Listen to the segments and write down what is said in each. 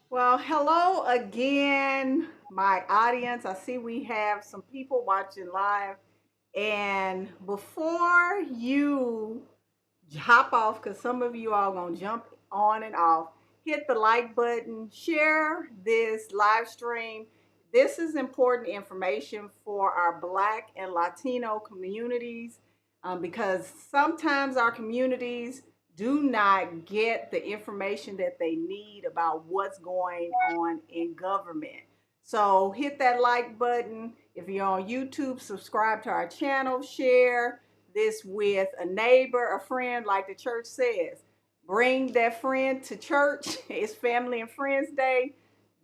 Well, hello again, my audience. I see we have some people watching live. And before you hop off, because some of you all gonna jump on and off, hit the like button, share this live stream. This is important information for our Black and Latino communities because sometimes our communities do not get the information that they need about what's going on in government. So hit that like button. If you're on YouTube, subscribe to our channel, share this with a neighbor, a friend, like the church says. Bring that friend to church. It's Family and Friends Day.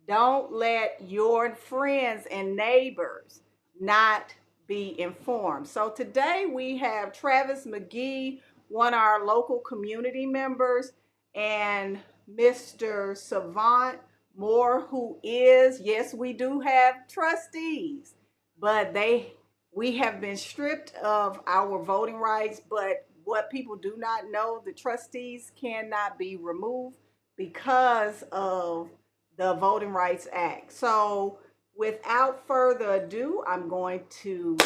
Don't let your friends and neighbors not be informed. So today we have Travis McGee, one of our local community members, and Mr. Savant Moore, who is, yes, we do have trustees, but we have been stripped of our voting rights. But what people do not know, the trustees cannot be removed because of the Voting Rights Act. So without further ado, I'm going to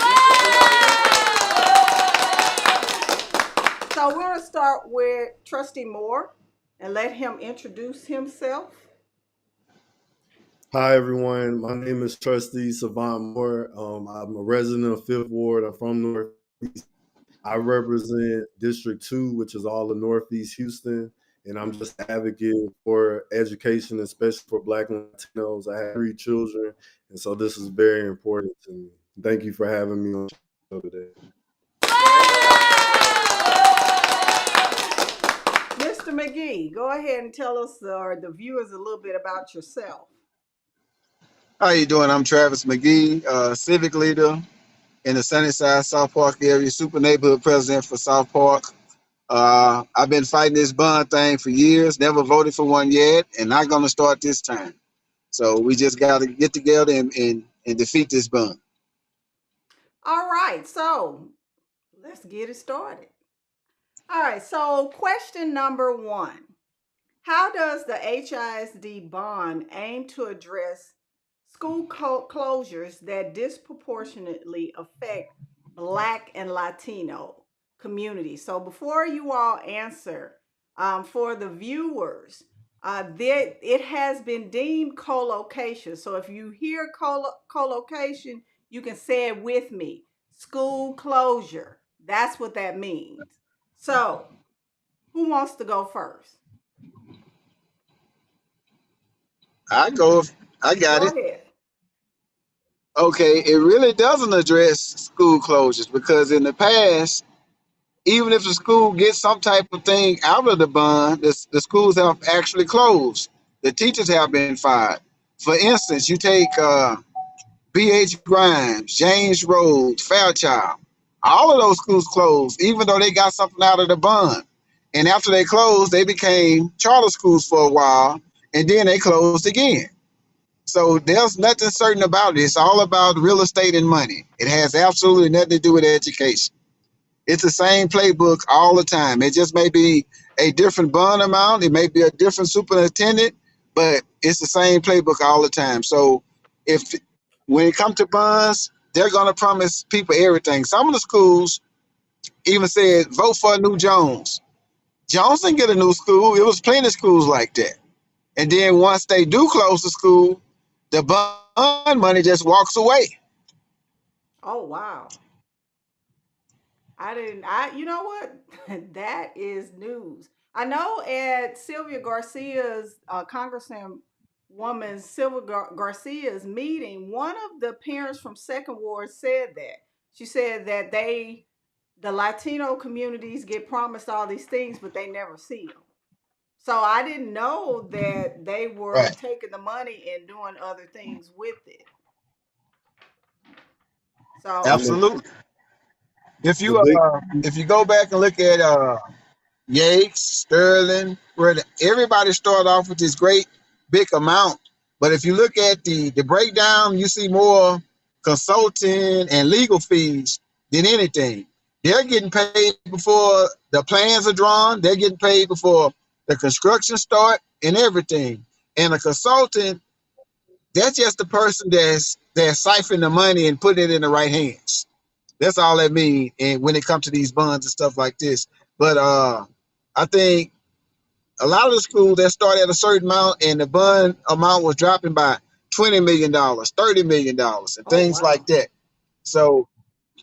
so we're going to start with Trustee Moore and let him introduce himself. Hi, everyone. My name is Trustee Savant Moore. I'm a resident of Fifth Ward. I'm from Northeast. I represent District 2, which is all of Northeast Houston, and I'm just advocate for education, especially for Black and Latinos. I have 3 children, and so this is very important to me. Thank you for having me on the show today. Mr. McGee, go ahead and tell us or the viewers a little bit about yourself. How you doing? I'm Travis McGee, civic leader in the Sunnyside South Park area, super neighborhood president for South Park. I've been fighting this bond thing for years, never voted for one yet, and not going to start this time. So we just got to get together and defeat this bond. All right, so let's get it started. All right, so question number one. How does the HISD bond aim to address school closures that disproportionately affect Black and Latino communities? So before you all answer, for the viewers, it has been deemed collocation. So if you hear collocation, you can say it with me. School closure. That's what that means. So who wants to go first? I go, I got Go it. ahead. Okay, it really doesn't address school closures because in the past, even if the school gets some type of thing out of the bond, the schools have actually closed. The teachers have been fired. For instance, you take B.H. Grimes, James Rhodes, Fairchild. All of those schools closed, even though they got something out of the bond. And after they closed, they became charter schools for a while, and then they closed again. So there's nothing certain about it. It's all about real estate and money. It has absolutely nothing to do with education. It's the same playbook all the time. It just may be a different bond amount. It may be a different superintendent, but it's the same playbook all the time. So if when it comes to bonds, they're going to promise people everything. Some of the schools even said, vote for a new Jones. Jones didn't get a new school. It was plenty of schools like that. And then once they do close the school, the bond money just walks away. Oh wow. You know what? That is news. I know at Sylvia Garcia's, Congressman woman Sylvia Garcia's meeting, one of the parents from Second Ward said that. She said that the Latino communities get promised all these things, but they never see them. So I didn't know that they were Right. taking the money and doing other things with it. So, And Absolutely. the big, If you go back and look at Yates, Sterling, where everybody started off with this great big amount. But if you look at the breakdown, you see more consulting and legal fees than anything. They're getting paid before the plans are drawn. They're getting paid before the construction start and everything. And a consultant, that's just the person that's siphoning the money and putting it in the right hands. That's all that means. And when it comes to these bonds and stuff like this, but I think a lot of the schools that start at a certain amount and the bond amount was dropping by $20 million, $30 million, and Oh, things wow. like that. So,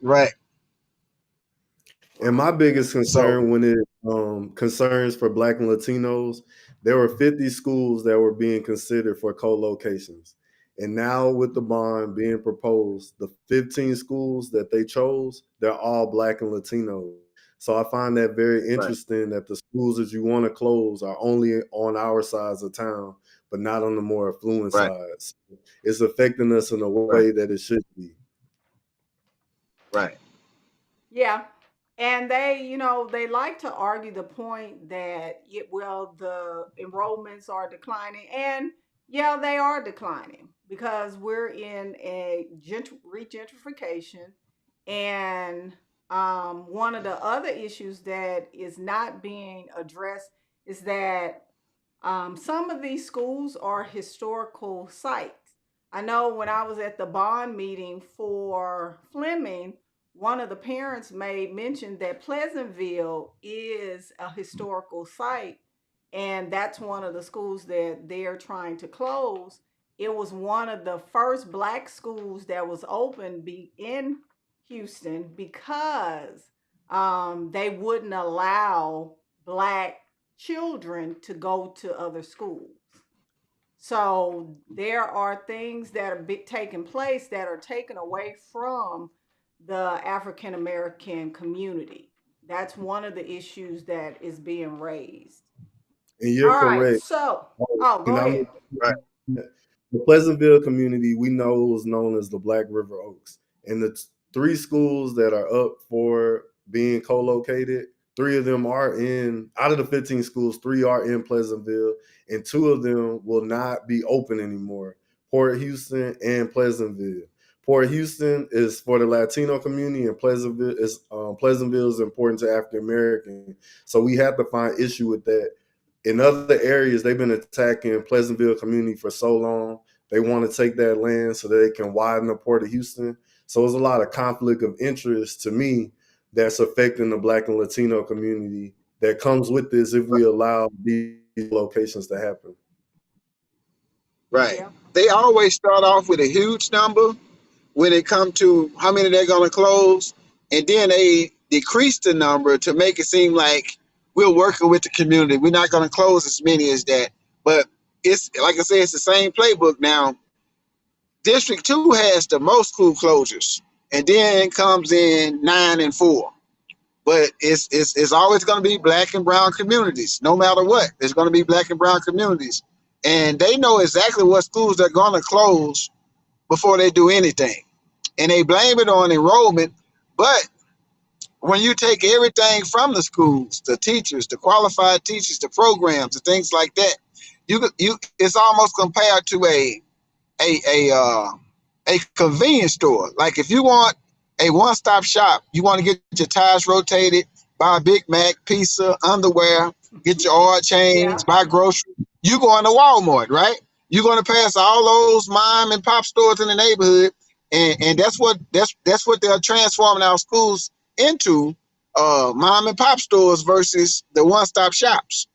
right. And my biggest So, concern when it concerns for Black and Latinos, there were 50 schools that were being considered for co-locations. And now with the bond being proposed, the 15 schools that they chose, they're all Black and Latino. So I find that very right, interesting that the schools that you want to close are only on our sides of town, but not on the more affluent right, sides. It's affecting us in a right, way that it should be. right, Yeah. And they like to argue the point that, well, the enrollments are declining. And yeah, they are declining because we're in a regentrification. And one of the other issues that is not being addressed is that some of these schools are historical sites. I know when I was at the bond meeting for Fleming, one of the parents made mention that Pleasantville is a historical site, and that's one of the schools that they're trying to close. It was one of the first black schools that was open in Houston because they wouldn't allow black children to go to other schools. So there are things that are taking place that are taken away from the African American community. That's one of the issues that is being raised. And All you're right. correct. So, Oh, oh, and go I'm ahead. right, the Pleasantville community we know is known as the Black River Oaks. And the three schools that are up for being co-located, three of them are in out of the 15 schools, three are in Pleasantville, and two of them will not be open anymore. Port Houston and Pleasantville. Port Houston is for the Latino community, and Pleasantville is important to African American. So we have to find issue with that. In other areas, they've been attacking Pleasantville community for so long. They want to take that land so that they can widen the Port of Houston. So there's a lot of conflict of interest to me that's affecting the Black and Latino community that comes with this if we allow these locations to happen. right. Yeah. They always start off with a huge number when it comes to how many they're going to close, and then they decrease the number to make it seem like we're working with the community. We're not going to close as many as that. But it's like I said, it's the same playbook now. District 2 has the most school closures, and then comes in 9 and 4. But it's always going to be black and brown communities, no matter what. It's going to be black and brown communities, and they know exactly what schools they're going to close before they do anything, and they blame it on enrollment. But when you take everything from the schools, the teachers, the qualified teachers, the programs, and things like that, you it's almost compared to a a uh, a convenience store. Like if you want a one-stop shop, you want to get your tires rotated, buy a Big Mac, pizza, underwear, get your oil Yeah. changed, buy groceries. You going to Walmart, right? You're going to pass all those mom and pop stores in the neighborhood, and that's what they're transforming our schools into, mom and pop stores versus the one-stop shops.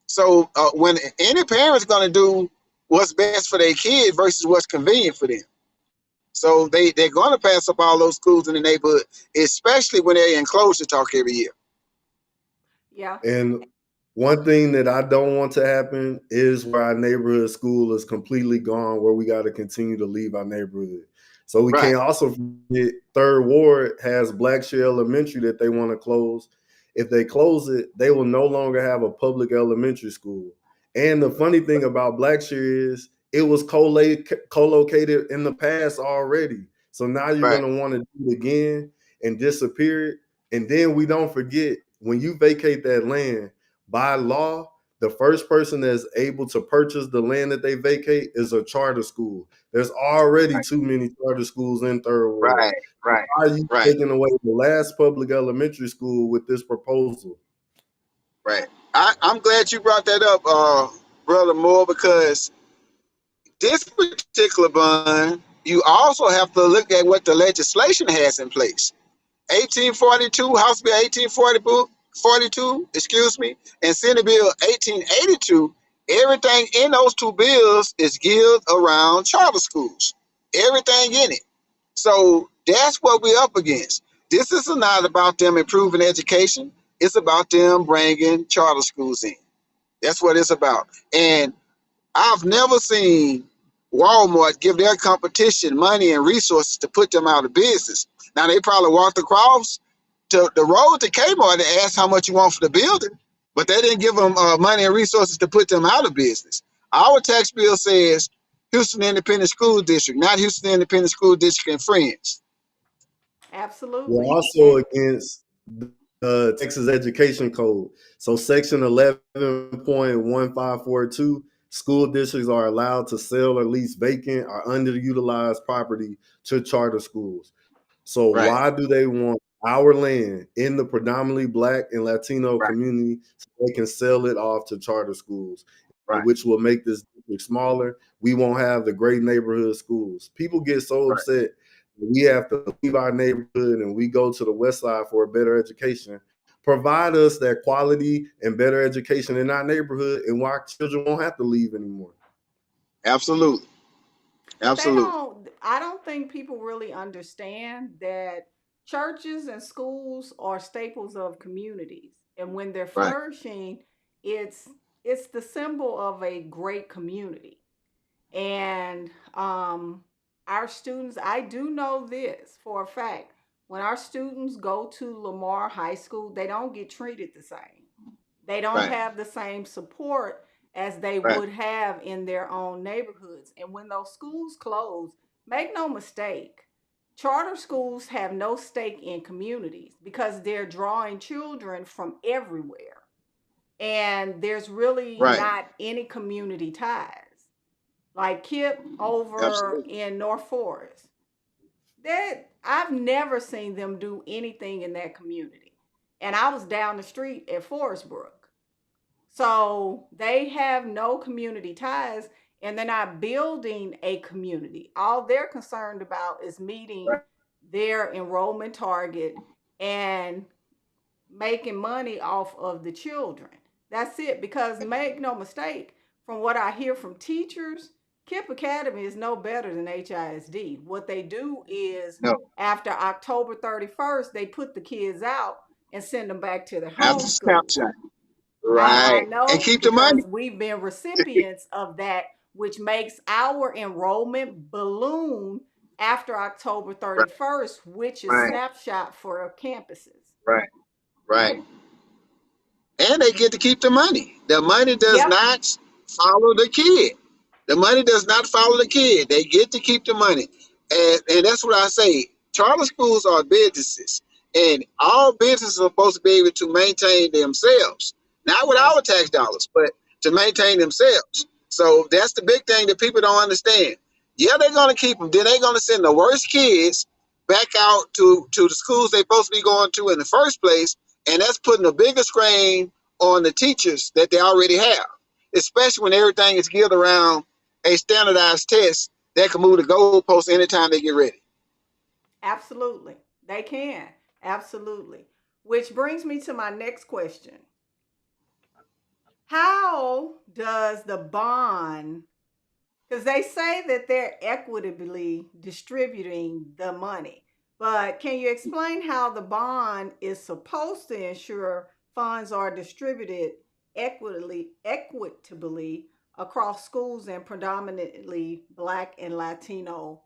So when any parent's going to do what's best for their kid versus what's convenient for them. So they're going to pass up all those schools in the neighborhood, especially when they're in closure talk every year. Yeah. And one thing that I don't want to happen is where our neighborhood school is completely gone, where we got to continue to leave our neighborhood. So we Right, can't also forget Third Ward has Blackshire Elementary that they want to close. If they close it, they will no longer have a public elementary school. And the funny thing about Blackshire is it was co-located in the past already. So now you're right, going to want to do it again and disappear it. And then we don't forget when you vacate that land, by law, the first person that's able to purchase the land that they vacate is a charter school. There's already too many charter schools in Third Ward. right, right, Why are you right, taking away the last public elementary school with this proposal? right. I'm glad you brought that up, Brother Moore, because this particular bond, you also have to look at what the legislation has in place. 1842, House Bill 1842, excuse me, and Senate Bill 1882, everything in those two bills is geared around charter schools. Everything in it. So that's what we're up against. This is not about them improving education. It's about them bringing charter schools in. That's what it's about. And I've never seen Walmart give their competition money and resources to put them out of business. Now, they probably walked across to the road to Kmart and asked how much you want for the building, but they didn't give them money and resources to put them out of business. Our tax bill says Houston Independent School District, not Houston Independent School District and Friends. We're Absolutely. also against the Texas Education Code. So Section 11.1542, school districts are allowed to sell or lease vacant or underutilized property to charter schools. So Right. why do they want our land in the predominantly Black and Latino Right. community so they can sell it off to charter schools, Right. which will make this district smaller? We won't have the great neighborhood schools. People get so upset. We have to leave our neighborhood and we go to the west side for a better education. Provide us that quality and better education in our neighborhood, and our children won't have to leave anymore. Absolutely. But Absolutely. I don't think people really understand that churches and schools are staples of communities. And when they're Right. flourishing, it's it's the symbol of a great community. And our students, I do know this for a fact. When our students go to Lamar High School, they don't get treated the same. They don't Right. have the same support as they Right. would have in their own neighborhoods. And when those schools close, make no mistake, charter schools have no stake in communities because they're drawing children from everywhere. And there's really Right. not any community ties. Like Kip over Absolutely. in North Forest, that I've never seen them do anything in that community. And I was down the street at Forest Brook. So they have no community ties and they're not building a community. All they're concerned about is meeting their enrollment target and making money off of the children. That's it. Because make no mistake, from what I hear from teachers, KIPP Academy is no better than HISD. What they do is No. after October 31st, they put the kids out and send them back to their home After schools. snapshot. I Right. And know keep the money. because we've been recipients of that, which makes our enrollment balloon after October Right. 31st, which is Right. snapshot for campuses. Right. Right. And they get to keep the money. The money does Yep, not follow the kid. The money does not follow the kid. They get to keep the money. And that's what I say. Charter schools are businesses. And all businesses are supposed to be able to maintain themselves. Not with our tax dollars, but to maintain themselves. So that's the big thing that people don't understand. Yeah, they're going to keep them. Then they're going to send the worst kids back out to the schools they're supposed to be going to in the first place. And that's putting a bigger strain on the teachers that they already have, especially when everything is geared around a standardized test that can move the goalposts anytime they get ready. absolutely. They can. Absolutely. Which brings me to my next question. How does the bond, because they say that they're equitably distributing the money, but can you explain how the bond is supposed to ensure funds are distributed equitably across schools and predominantly Black and Latino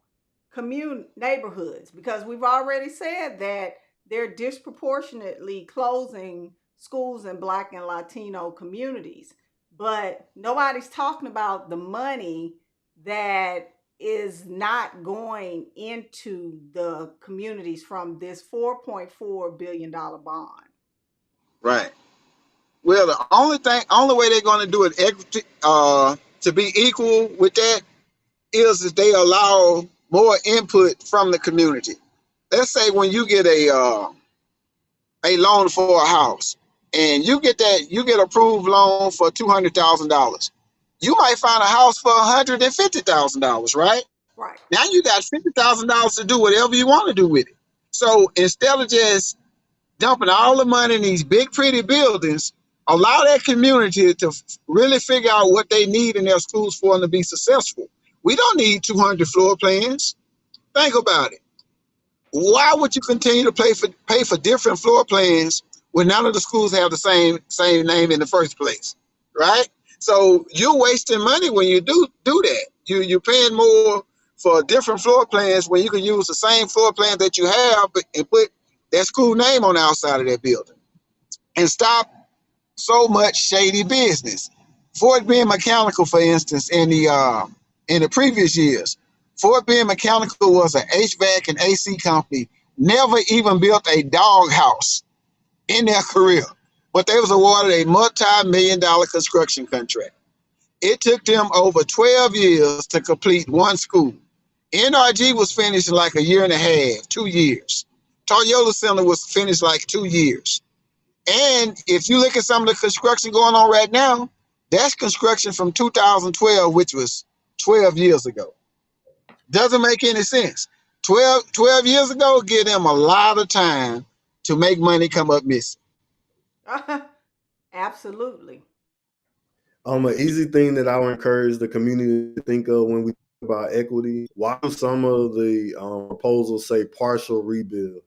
neighborhoods? Because we've already said that they're disproportionately closing schools in Black and Latino communities, but nobody's talking about the money that is not going into the communities from this $4.4 billion bond. Right. Well, the only way they're going to do it to be equal with that is if they allow more input from the community. Let's say when you get a loan for a house, and you get approved loan for $200,000. you might find a house for $150,000, right? Right. Now you got $50,000 to do whatever you want to do with it. So instead of just dumping all the money in these big, pretty buildings, allow that community to really figure out what they need in their schools for them to be successful. We don't need 200 floor plans. Think about it. Why would you continue to pay for different floor plans when none of the schools have the same name in the first place, right? So you're wasting money when you do that. You're paying more for different floor plans when you can use the same floor plan that you have and put that school name on the outside of that building, and stop so much shady business. Fort Bend Mechanical, for instance, in the previous years, Fort Bend Mechanical was an HVAC and AC company, never even built a doghouse in their career, but they was awarded a multi-million-dollar construction contract. It took them over 12 years to complete one school. NRG was finished in like a year and a half, 2 years. Toyota Center was finished like 2 years. And if you look at some of the construction going on right now, that's construction from 2012, which was 12 years ago. Doesn't make any sense. 12 years ago, give them a lot of time to make money come up missing. Absolutely. An easy thing that I would encourage the community to think of when we talk about equity. Why do some of the proposals say partial rebuild?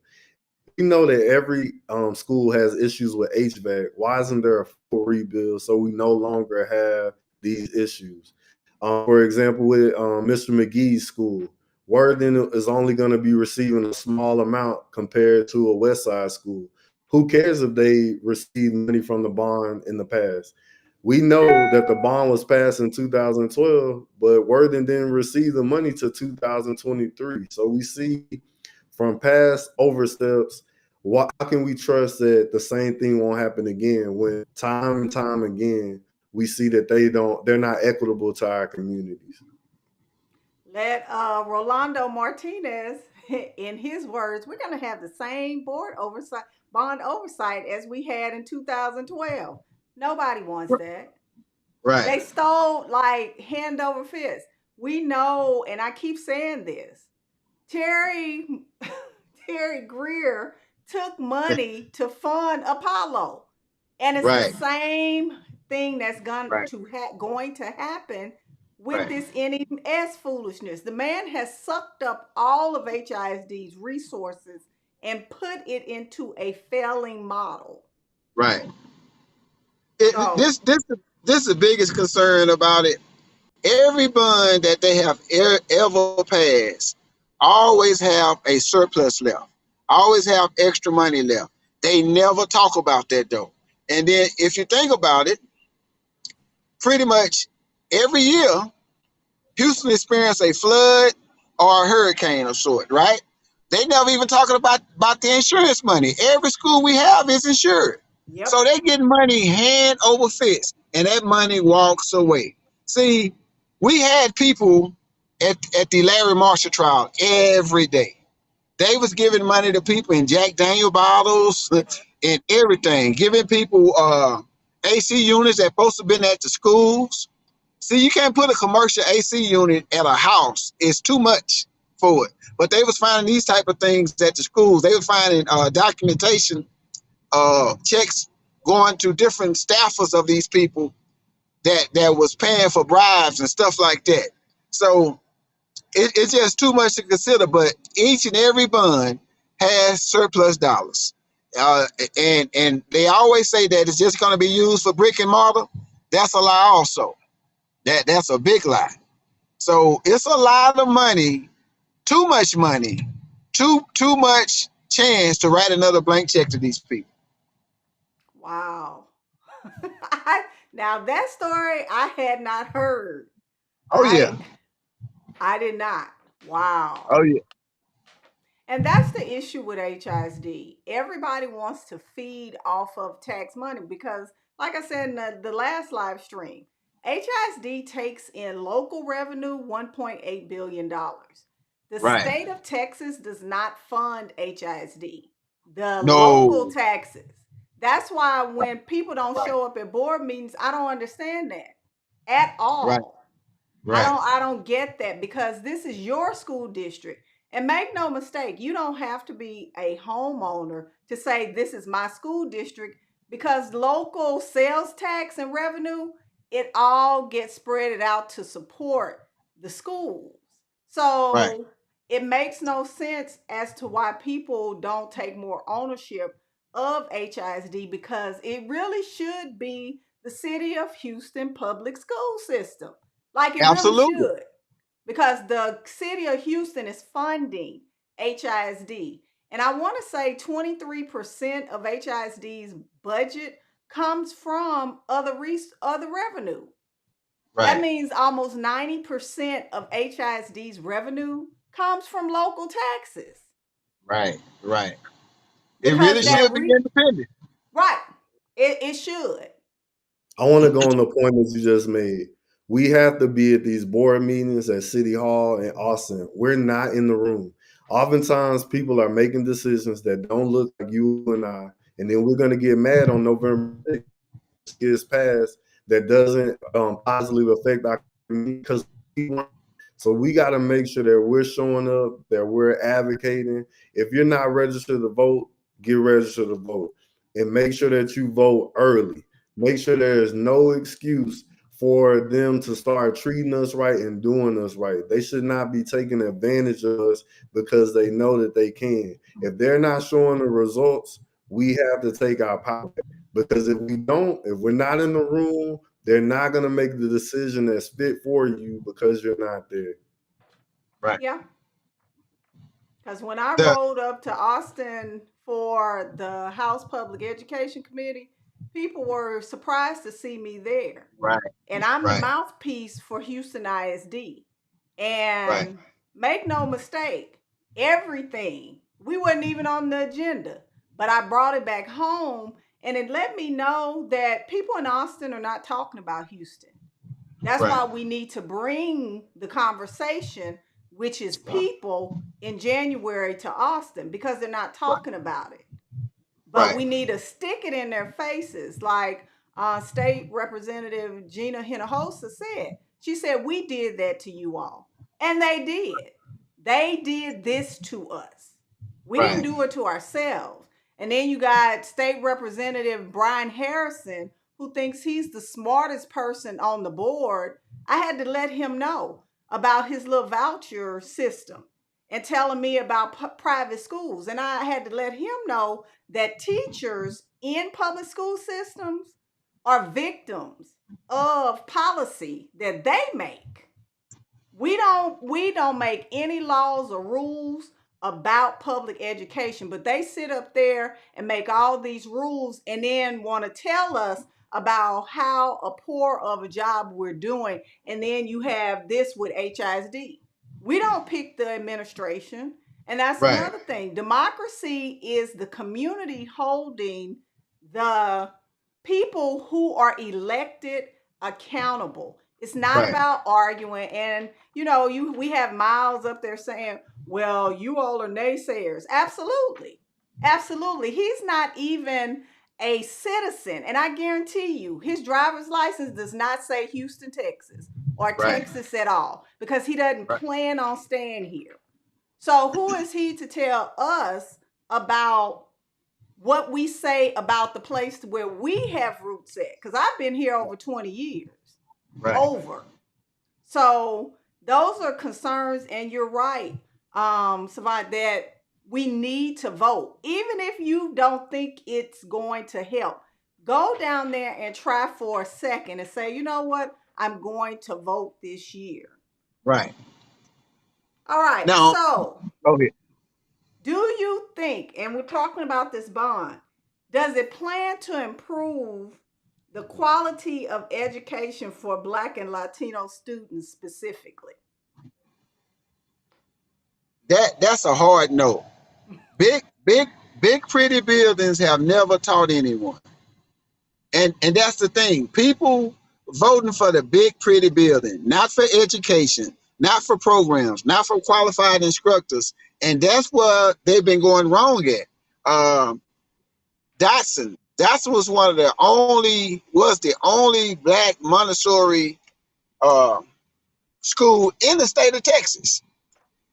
We know that every school has issues with HVAC. Why isn't there a full rebuild so we no longer have these issues? For example, with Mr. McGee's school, Worthing is only going to be receiving a small amount compared to a West Side school. Who cares if they received money from the bond in the past? We know that the bond was passed in 2012, but Worthing didn't receive the money till 2023. So we see from past oversteps, how can we trust that the same thing won't happen again when time and time again we see that they're not equitable to our communities? Let Rolando Martinez, in his words, we're going to have the same bond oversight as we had in 2012. Nobody wants that. Right, They stole like hand over fist. We know, and I keep saying this. Terry Terry Greer took money to fund Apollo, and it's the right, same thing that's right, going to happen with right, this NES foolishness. The man has sucked up all of HISD's resources and put it into a failing model. right. So, This is the biggest concern about it. Every bond that they have ever passed always have a surplus left, always have extra money left. They never talk about that though. And then if you think about it, pretty much every year, Houston experienced a flood or a hurricane of sort, right? They never even talking about the insurance money. Every school we have is insured. So yep, they get money hand over fist, and that money walks away. See, we had people at the Larry Marshall trial every day. They was giving money to people in Jack Daniel bottles and everything, giving people AC units that supposed to have been at the schools. See, you can't put a commercial AC unit at a house. It's too much for it. But they was finding these type of things at the schools. They were finding documentation, checks going to different staffers of these people that was paying for bribes and stuff like that. So it's just too much to consider. But each and every bond has surplus dollars, uh, and they always say that it's just going to be used for brick and mortar. That's a lie, also. That's a big lie. So it's a lot of money, too much money, too much chance to write another blank check to these people. wow. Now that story I had not heard. Oh yeah, I I did not. Wow. oh yeah, And that's the issue with HISD. Everybody wants to feed off of tax money because, like I said in the last live stream, HISD takes in local revenue $1.8 billion. The right. state of Texas does not fund HISD, the local No, taxes. That's why when people don't show up at board meetings, I don't understand that. at Right. all. Right. I don't get that, because this is your school district. And make no mistake, you don't have to be a homeowner to say this is my school district, because local sales tax and revenue, it all gets spread out to support the schools. Right. So it makes no sense as to why people don't take more ownership of HISD, because it really should be the city of Houston public school system. Like it really Absolutely. should, because the city of Houston is funding HISD. And I want to say 23% of HISD's budget comes from other revenue. That Right. means almost 90% of HISD's revenue comes from local taxes. Right. Right. It Because really that should be independent. right, it should. I want to go on the point that you just made. We have to be at these board meetings at City Hall in Austin. We're not in the room. Oftentimes, people are making decisions that don't look like you and I, and then we're going to get mad on November 6th gets passed that doesn't positively affect our community, because so we got to make sure that we're showing up, that we're advocating. If you're not registered to vote, get registered to vote, and make sure that you vote early. Make sure there is no excuse for them to start treating us right and doing us right. They should not be taking advantage of us because they know that they can. If they're not showing the results, we have to take our power back. Because if we don't, if we're not in the room, they're not going to make the decision that's fit for you because you're not there. Right. Yeah. Because when I The rode up to Austin for the House Public Education Committee, people were surprised to see me there. right. And I'm the Right. mouthpiece for Houston ISD. Right. And make no mistake, everything, we wasn't even on the agenda, but I brought it back home, and it let me know that people in Austin are not talking about Houston. That's Right. why we need to bring the conversation, which is people, in January to Austin, because they're not Right. talking about it. But Right. we need to stick it in their faces, like State Representative Gina Hinojosa said. She said, we did that to you all. And they did. They did this to us. We didn't Right. do it to ourselves. And then you got State Representative Brian Harrison, who thinks he's the smartest person on the board. I had to let him know about his little voucher system and telling me about private schools. And I had to let him know that teachers in public school systems are victims of policy that they make. We don't make any laws or rules about public education, but they sit up there and make all these rules and then want to tell us about how a poor of a job we're doing. And then you have this with HISD. We don't pick the administration. And that's Right. another thing. Democracy is the community holding the people who are elected accountable. It's not Right. about arguing. And we have Miles up there saying, well, you all are naysayers. Absolutely. Absolutely. He's not even a citizen. And I guarantee you, his driver's license does not say Houston, Texas, or Right. Texas at all, because he doesn't Right. plan on staying here. So who is he to tell us about what we say about the place where we have roots at? Because I've been here over 20 years. Right. Over. So those are concerns, and you're right, Savant, that we need to vote. Even if you don't think it's going to help, go down there and try for a second and say, you know what, I'm going to vote this year. Right. All right, Now, so go ahead. do you think, and we're talking about this bond, does it plan to improve the quality of education for Black and Latino students specifically? That's a hard no. Big pretty buildings have never taught anyone. And that's the thing. People voting for the big pretty building, not for education, not for programs, not for qualified instructors. And that's where they've been going wrong at. Dotson was the only Black Montessori uh, school in the state of Texas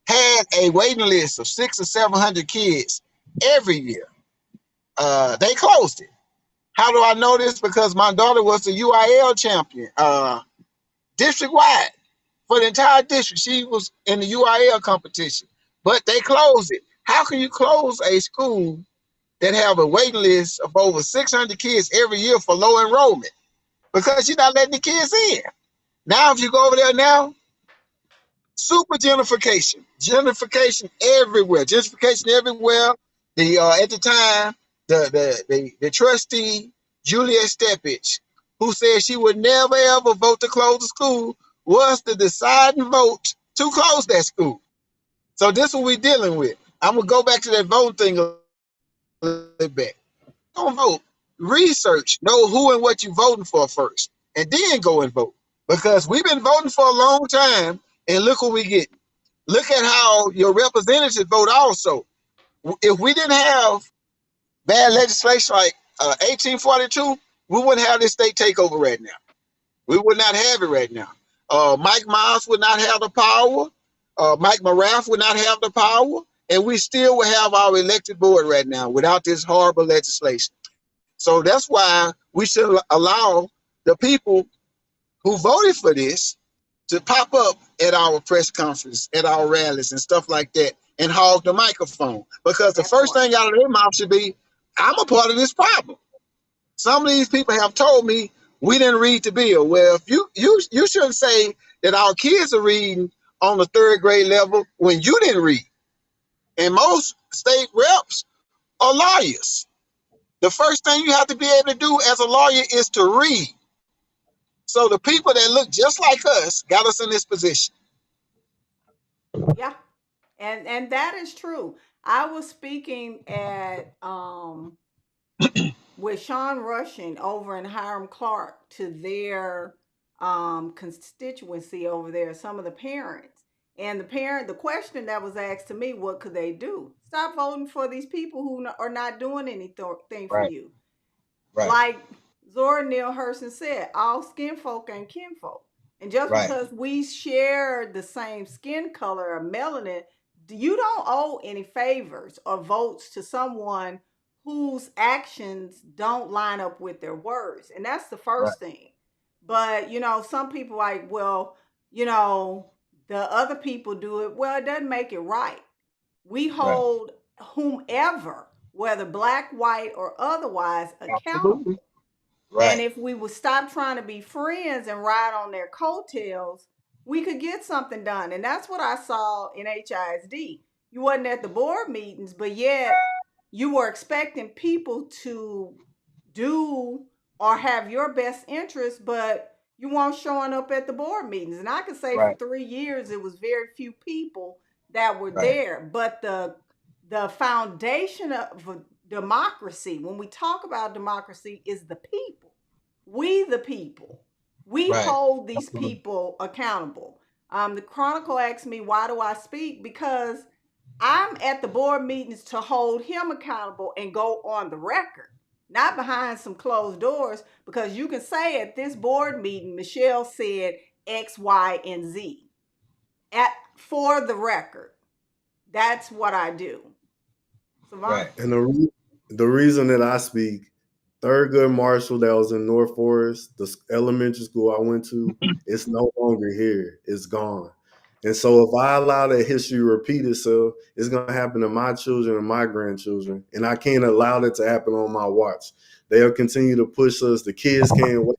had a waiting list of 600 or 700 kids every year. They closed it. How do I know this? Because my daughter was the UIL champion, district wide for the entire district. She was in the UIL competition, but they closed it. How can you close a school that have a waiting list of over 600 kids every year for low enrollment? Because you're not letting the kids in. Now, if you go over there now, super gentrification everywhere, The at the time, the trustee Juliet Steppich, who said she would never ever vote to close the school, was the deciding vote to close that school. So this is what we're dealing with. I'm gonna go back to that voting thing a little bit. Don't vote. Research, know who and what you're voting for first, and then go and vote. Because we've been voting for a long time, and look what we get. Look at how your representatives vote also. If we didn't have bad legislation like 1842, we wouldn't have this state takeover right now. We would not have it right now. Mike Miles would not have the power. Mike Morath would not have the power. And we still would have our elected board right now without this horrible legislation. So that's why we should allow the people who voted for this to pop up at our press conference, at our rallies and stuff like that, and hog the microphone. Because the first thing out of their mouth should be, I'm a part of this problem. Some of these people have told me we didn't read the bill. Well, if you shouldn't say that our kids are reading on the third grade level when you didn't read. And most state reps are lawyers. The first thing you have to be able to do as a lawyer is to read. So the people that look just like us got us in this position. Yeah. And that is true. I was speaking at with Sean Rushing over in Hiram Clark to their constituency over there, some of the parents. And the question that was asked to me, what could they do? Stop voting for these people who are not doing anything for Right. you. Right. Like Zora Neale Hurston said, all skin folk ain't kinfolk. And just Right. because we share the same skin color or melanin, you don't owe any favors or votes to someone whose actions don't line up with their words. And that's the Right. first thing. But, some people like, well, the other people do it. Well, it doesn't make it right. We Right. hold whomever, whether black, white, or otherwise, accountable. Absolutely. And Right. if we would stop trying to be friends and ride on their coattails, we could get something done. And that's what I saw in HISD. You wasn't at the board meetings, but yet you were expecting people to do or have your best interest, but you weren't showing up at the board meetings. And I can say for Right. 3 years, it was very few people that were Right. there. But the foundation of democracy, when we talk about democracy, is the people. We, the people. We Right. hold these Absolutely. people accountable. The Chronicle asked me, why do I speak? Because I'm at the board meetings to hold him accountable and go on the record, not behind some closed doors, because you can say at this board meeting, Michelle said X, Y, and Z. For the record, that's what I do. Savant? Right. And the reason that I speak, Thurgood Marshall, that was in North Forest, the elementary school I went to, it's no longer here. It's gone. And so if I allow that history to repeat itself, it's going to happen to my children and my grandchildren. And I can't allow that to happen on my watch. They'll continue to push us. The kids can't wait.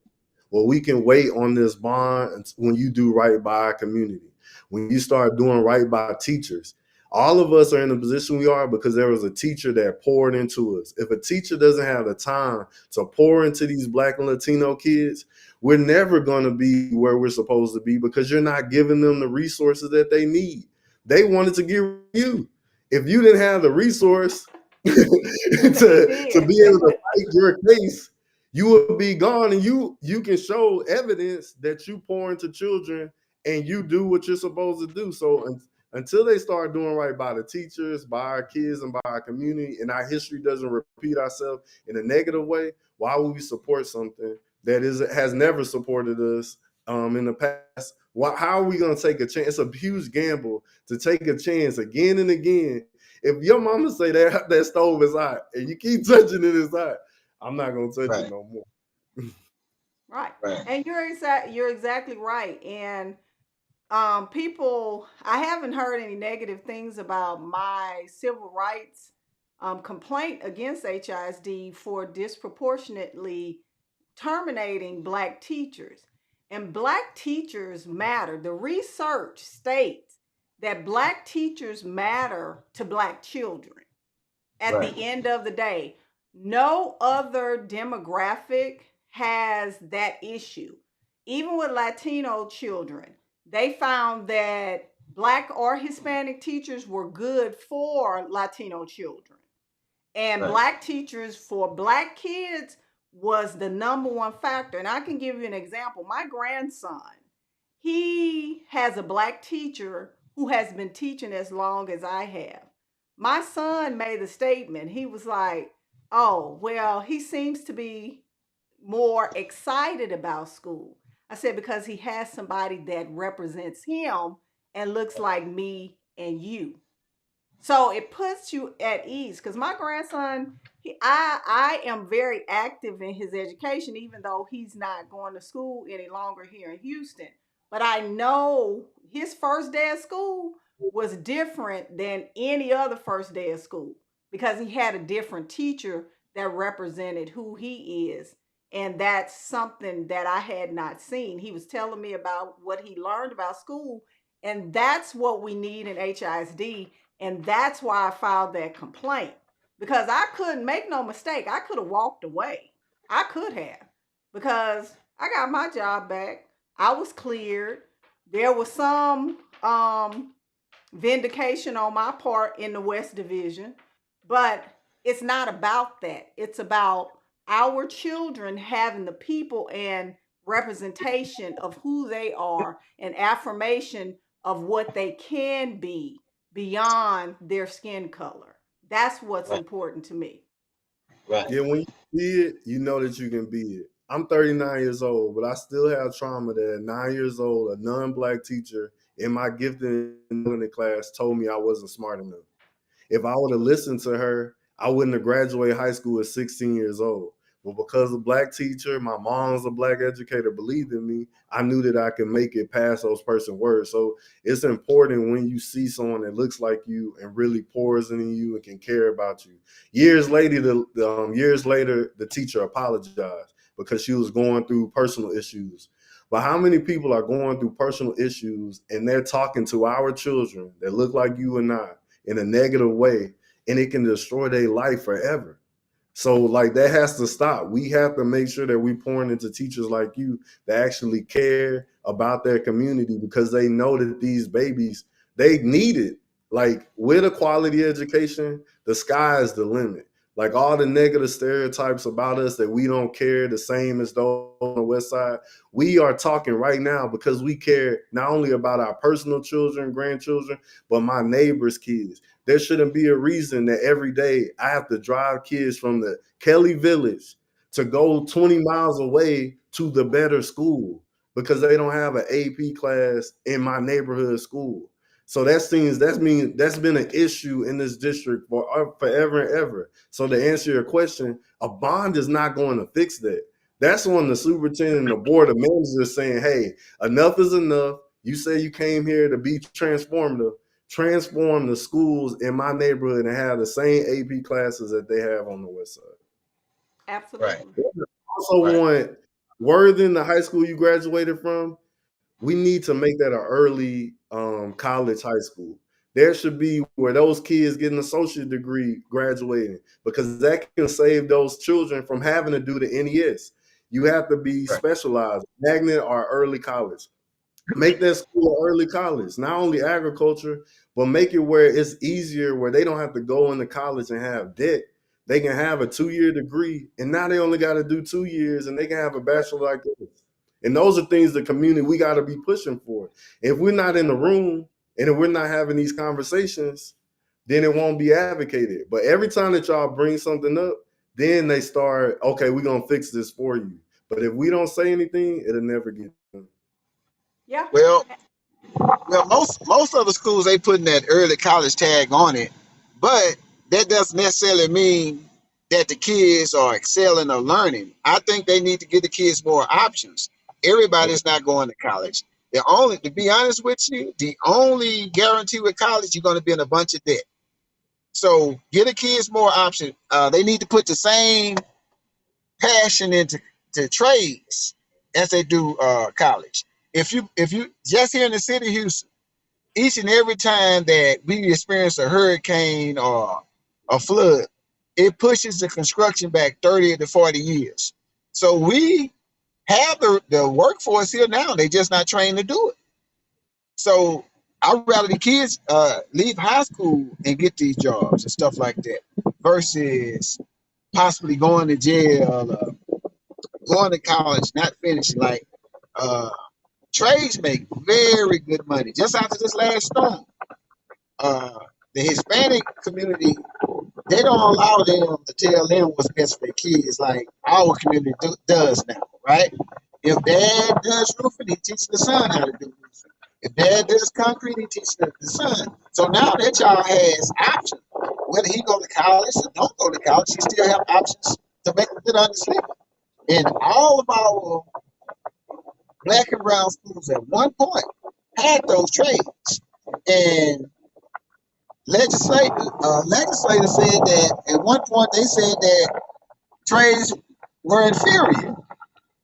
Well, we can wait on this bond when you do right by our community. When you start doing right by teachers, all of us are in the position we are because there was a teacher that poured into us. If a teacher doesn't have the time to pour into these Black and Latino kids, we're never going to be where we're supposed to be because you're not giving them the resources that they need. They wanted to give you. If you didn't have the resource to be able to fight your case, you would be gone, and you can show evidence that you pour into children and you do what you're supposed to do. So until they start doing right by the teachers, by our kids, and by our community, and our history doesn't repeat ourselves in a negative way, why would we support something that has never supported us in the past. How are we going to take a chance? It's a huge gamble to take a chance again and again. If your mama say that stove is hot and you keep touching it, it's hot, I'm not going to touch it Right. no more. Right. Right. And you're exactly right. And people, I haven't heard any negative things about my civil rights complaint against HISD for disproportionately terminating Black teachers. And Black teachers matter. The research states that Black teachers matter to Black children. At Right. the end of the day, no other demographic has that issue. Even with Latino children, they found that Black or Hispanic teachers were good for Latino children. And Right. Black teachers for Black kids was the number one factor. And I can give you an example. My grandson, he has a Black teacher who has been teaching as long as I have. My son made a statement. He was like, "Oh, well, he seems to be more excited about school." I said, "Because he has somebody that represents him and looks like me and you." So it puts you at ease because my grandson, I am very active in his education, even though he's not going to school any longer here in Houston. But I know his first day of school was different than any other first day of school because he had a different teacher that represented who he is. And that's something that I had not seen. He was telling me about what he learned about school. And that's what we need in HISD, and that's why I filed that complaint because I couldn't make no mistake. I could have walked away. I could have because I got my job back. I was cleared. There was some vindication on my part in the West Division, but it's not about that. It's about our children having the people and representation of who they are and affirmation of what they can be beyond their skin color. That's what's Right. important to me. Right. Yeah, when you see it, you know that you can be it. I'm 39 years old, but I still have trauma that at 9 years old, a non-Black teacher in my gifted class told me I wasn't smart enough. If I would have listened to her, I wouldn't have graduated high school at 16 years old. But because a Black teacher, my mom's a Black educator, believed in me, I knew that I could make it past those person words. So it's important when you see someone that looks like you and really pours into you and can care about you. Years later, the teacher apologized because she was going through personal issues. But how many people are going through personal issues and they're talking to our children that look like you and I in a negative way, and it can destroy their life forever? So like that has to stop. We have to make sure that we pouring into teachers like you that actually care about their community because they know that these babies, they need it. Like with a quality education, the sky is the limit. Like all the negative stereotypes about us that we don't care the same as those on the West Side, we are talking right now because we care not only about our personal children, grandchildren, but my neighbors' kids. There shouldn't be a reason that every day I have to drive kids from the Kelly Village to go 20 miles away to the better school because they don't have an AP class in my neighborhood school. So that's been an issue in this district for forever and ever. So to answer your question, a bond is not going to fix that. That's on the superintendent and the board of managers saying, hey, enough is enough. You say you came here to be transformative. Transform the schools in my neighborhood and have the same AP classes that they have on the West Side. Right. Absolutely. Also Right. want Worthing, the high school you graduated from, we need to make that an early college high school. There should be where those kids get an associate degree graduating because that can save those children from having to do the NES. You have to be Right. specialized, magnet or early college. Make that school an early college, not only agriculture, but make it where it's easier, where they don't have to go into college and have debt. They can have a 2-year degree, and now they only got to do 2 years, and they can have a bachelor like this. And those are things the community we got to be pushing for. If we're not in the room and if we're not having these conversations, then it won't be advocated. But every time that y'all bring something up, then they start, okay, we're gonna fix this for you. But if we don't say anything, it'll never get done. Yeah. Well, most of the schools they putting that early college tag on it, but that doesn't necessarily mean that the kids are excelling or learning. I think they need to give the kids more options. Everybody's not going to college. To be honest with you, the only guarantee with college, you're going to be in a bunch of debt. So give the kids more options. They need to put the same passion into trades as they do college. If you just here in the city of Houston, each and every time that we experience a hurricane or a flood, it pushes the construction back 30 to 40 years. So we have the workforce here now. They're just not trained to do it. So I'd rather the kids leave high school and get these jobs and stuff like that versus possibly going to jail, going to college, not finishing. Like uh, trades make very good money. Just after this last storm, uh, the Hispanic community, they don't allow them to tell them what's best for their kids like our community does now, right? If dad does roofing, he teaches the son how to do roofing. If dad does concrete, he teaches the son. So now that child has options. Whether he go to college or don't go to college, he still have options to make a good understanding. And all of our black and brown schools at one point had those trades. And legislators said that at one point they said that trades were inferior,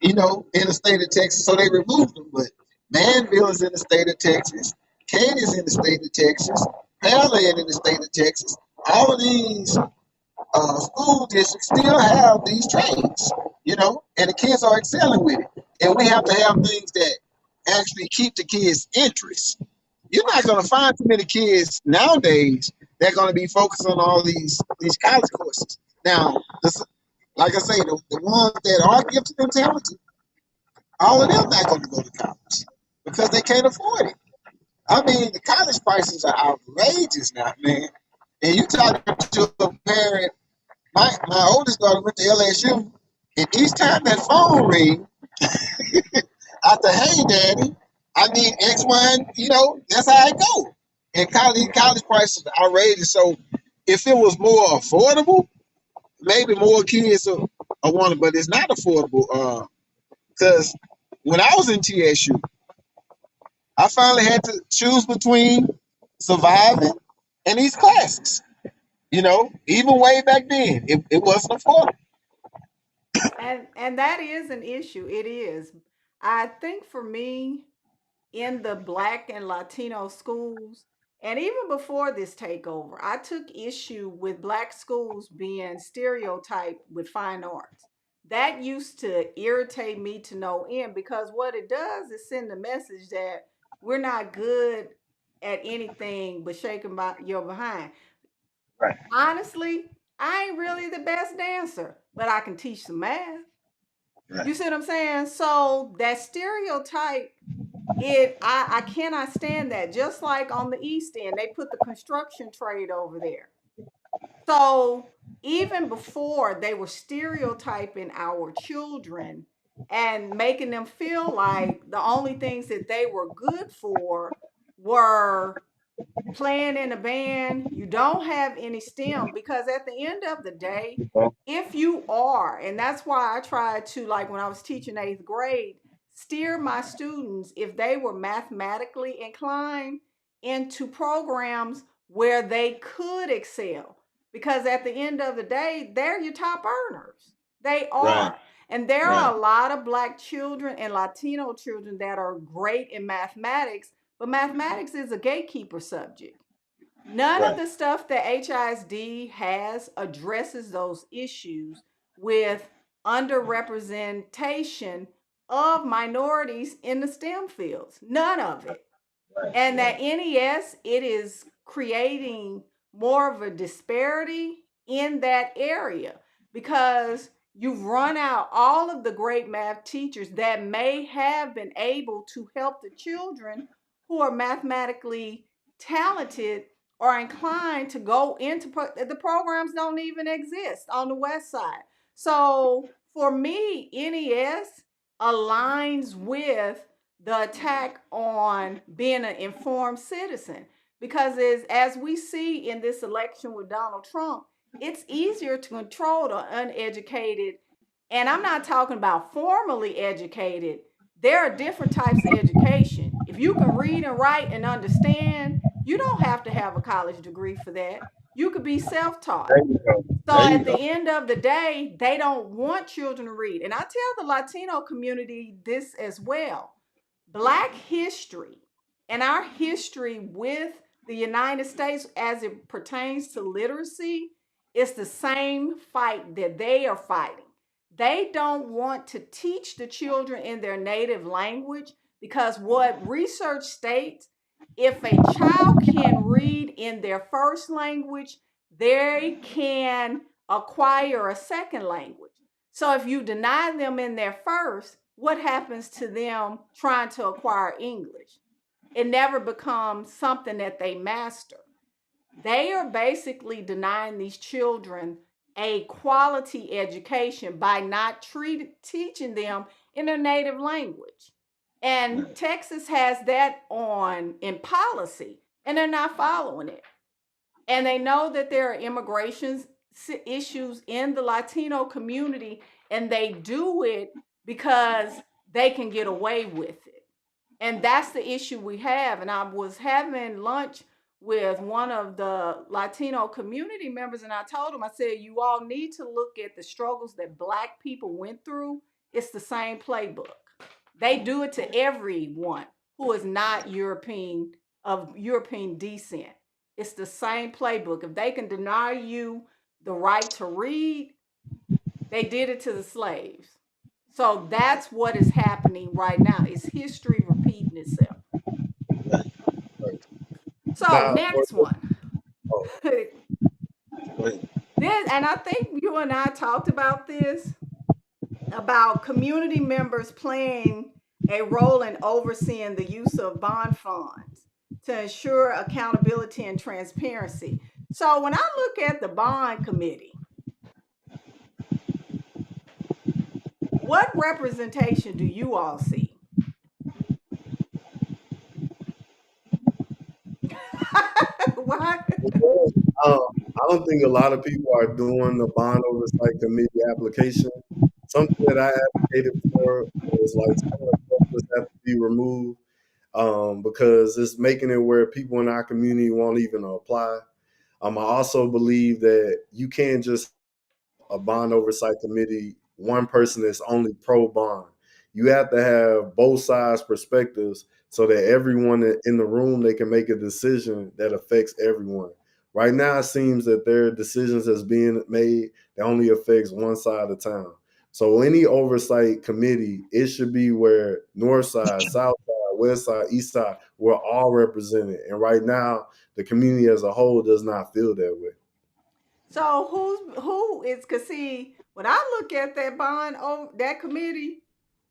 in the state of Texas, so they removed them. But Manville is in the state of Texas, Kane is in the state of Texas, Pearland in the state of Texas. All of these school districts still have these trades, and the kids are excelling with it. And we have to have things that actually keep the kids' interest. You're not going to find too many kids nowadays that are going to be focused on all these college courses. Now, like I say, the ones that are gifted and talented, all of them not going to go to college because they can't afford it. I mean, the college prices are outrageous now, man. And you talk to a parent. My oldest daughter went to LSU, and each time that phone ring, I said, "Hey, Daddy, I need X, Y, and that's how I go." And college prices are outrageous. So if it was more affordable, maybe more kids are wanting, but it's not affordable. Because when I was in TSU, I finally had to choose between surviving and these classes. Even way back then, it wasn't affordable. And that is an issue. It is. I think for me, in the Black and Latino schools, and even before this takeover, I took issue with Black schools being stereotyped with fine arts. That used to irritate me to no end because what it does is send a message that we're not good at anything but shaking your behind. Right, Honestly, I ain't really the best dancer, but I can teach some math. right, You see what I'm saying? So that stereotype, I cannot stand that. Just like on the East End, they put the construction trade over there. So even before they were stereotyping our children and making them feel like the only things that they were good for were playing in a band, you don't have any STEM because at the end of the day, if you are, and that's why I tried to, like when I was teaching eighth grade, steer my students, if they were mathematically inclined, into programs where they could excel. Because at the end of the day, they're your top earners. They right, are. And there right, are a lot of Black children and Latino children that are great in mathematics, but mathematics is a gatekeeper subject. None of right, the stuff that HISD has addresses those issues with underrepresentation of minorities in the STEM fields. None of it. And right, that NES, it is creating more of a disparity in that area because you've run out all of the great math teachers that may have been able to help the children who are mathematically talented or inclined to go into the programs don't even exist on the west side. So for me, NES aligns with the attack on being an informed citizen. Because as we see in this election with Donald Trump, it's easier to control the uneducated. And I'm not talking about formally educated. There are different types of education. If you can read and write and understand, you don't have to have a college degree for that. You could be self taught. There you go. So There you at the go. end of the day, they don't want children to read. And I tell the Latino community this as well. Black history and our history with the United States as it pertains to literacy is the same fight that they are fighting. They don't want to teach the children in their native language because what research states, if a child can read in their first language, they can acquire a second language. So if you deny them in their first, what happens to them trying to acquire English? It never becomes something that they master. They are basically denying these children a quality education by not teaching them in their native language. And Texas has that on in policy, and they're not following it. And they know that there are immigration issues in the Latino community, and they do it because they can get away with it. And that's the issue we have. And I was having lunch with one of the Latino community members, and I told him, I said, you all need to look at the struggles that Black people went through. It's the same playbook. They do it to everyone who is not European, of European descent. It's the same playbook. If they can deny you the right to read, they did it to the slaves. So that's what is happening right now. It's history repeating itself. So Now, next one. oh, This, and I think you and I talked about this, about community members playing a role in overseeing the use of bond funds to ensure accountability and transparency. So when I look at the bond committee, what representation do you all see? Why? I don't think a lot of people are doing the bond oversight committee application. Something that I advocated for was like some of the filters have to be removed because it's making it where people in our community won't even apply. I also believe that you can't just a bond oversight committee, one person is only pro bond. You have to have both sides perspectives so that everyone in the room, they can make a decision that affects everyone. Right now, it seems that there are decisions that's being made that only affects one side of town. So any oversight committee, it should be where north side, south side, west side, east side, we're all represented. And right now, the community as a whole does not feel that way. So who is? Cause see, when I look at that bond that committee,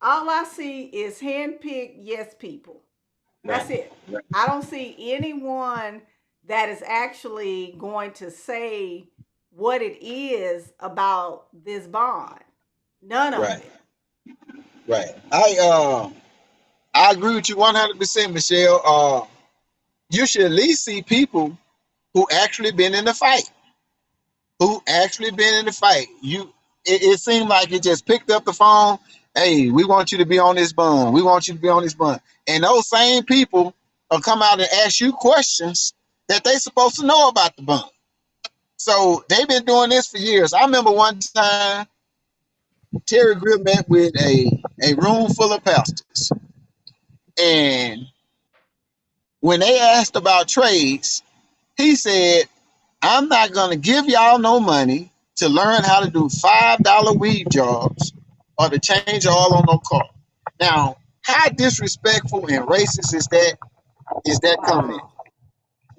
all I see is handpicked yes people. That's Right. it. I don't see anyone that is actually going to say what it is about this bond. None of Right. it. Right. I agree with you 100%, Michelle. You should at least see people who actually been in the fight. Who actually been in the fight. It seemed like it just picked up the phone. Hey, we want you to be on this bond. We want you to be on this bond. And those same people will come out and ask you questions that they supposed to know about the bond. So they've been doing this for years. I remember one time Terry Grill met with a room full of pastors. And when they asked about trades, he said, I'm not going to give y'all no money to learn how to do $5 weed jobs or to change oil on no car. Now, how disrespectful and racist is that comment? Wow.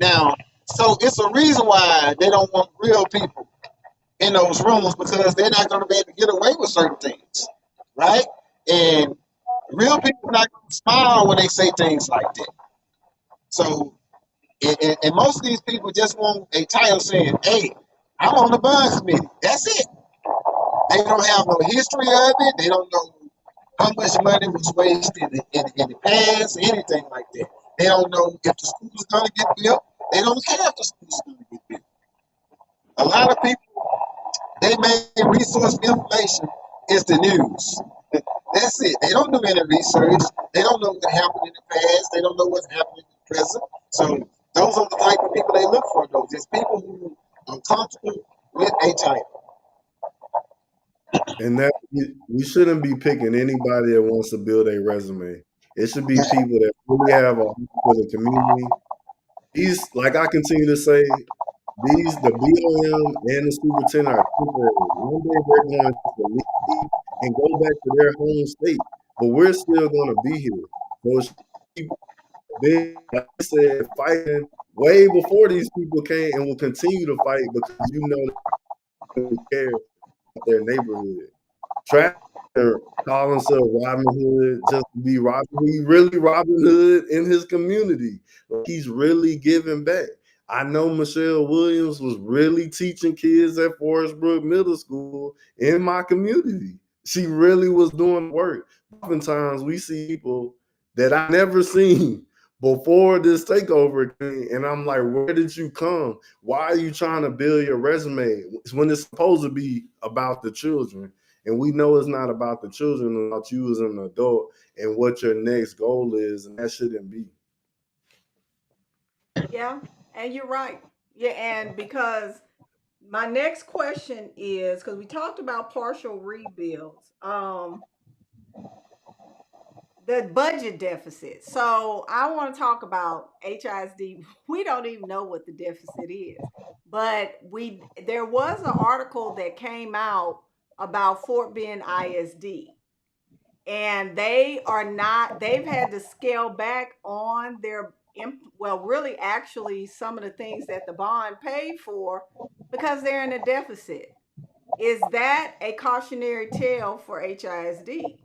Now, so it's a reason why they don't want real people in those rooms because they're not going to be able to get away with certain things, right? And real people are not going to smile when they say things like that. So, and most of these people just want a title saying, hey, I'm on the bond committee. That's it. They don't have no history of it. They don't know how much money was wasted in the past, anything like that. They don't know if the school is going to get built. They don't care if the school is going to get built. A lot of people, they made resource information is the news. That's it. They don't do any research. They don't know what happened in the past. They don't know what's happening in the present. So those are the type of people they look for, though. Just people who are comfortable with a title. And that we shouldn't be picking anybody that wants to build a resume. It should be people that really have a heart for the community. These, like I continue to say, the BOM and the superintendent are temporary. One day they're going to leave and go back to their home state, but we're still going to be here. So it's people been, like I said, fighting way before these people came and will continue to fight because you know they care about their neighborhood. Traffic call himself Robin Hood just to be Robin. He really Robin Hood in his community. Like he's really giving back. I know Michelle Williams was really teaching kids at Forest Brook Middle School in my community. She really was doing work. Oftentimes we see people that I never seen before this takeover thing, and I'm like, where did you come? Why are you trying to build your resume when it's supposed to be about the children? And we know it's not about the children, it's about you as an adult and what your next goal is, and that shouldn't be. Yeah, and you're right. Yeah, and because my next question is because we talked about partial rebuilds, the budget deficit. So I want to talk about HISD. We don't even know what the deficit is, but there was an article that came out about Fort Bend ISD, and they've had to scale back on their well, really, actually, some of the things that the bond paid for because they're in a deficit. Is that a cautionary tale for HISD?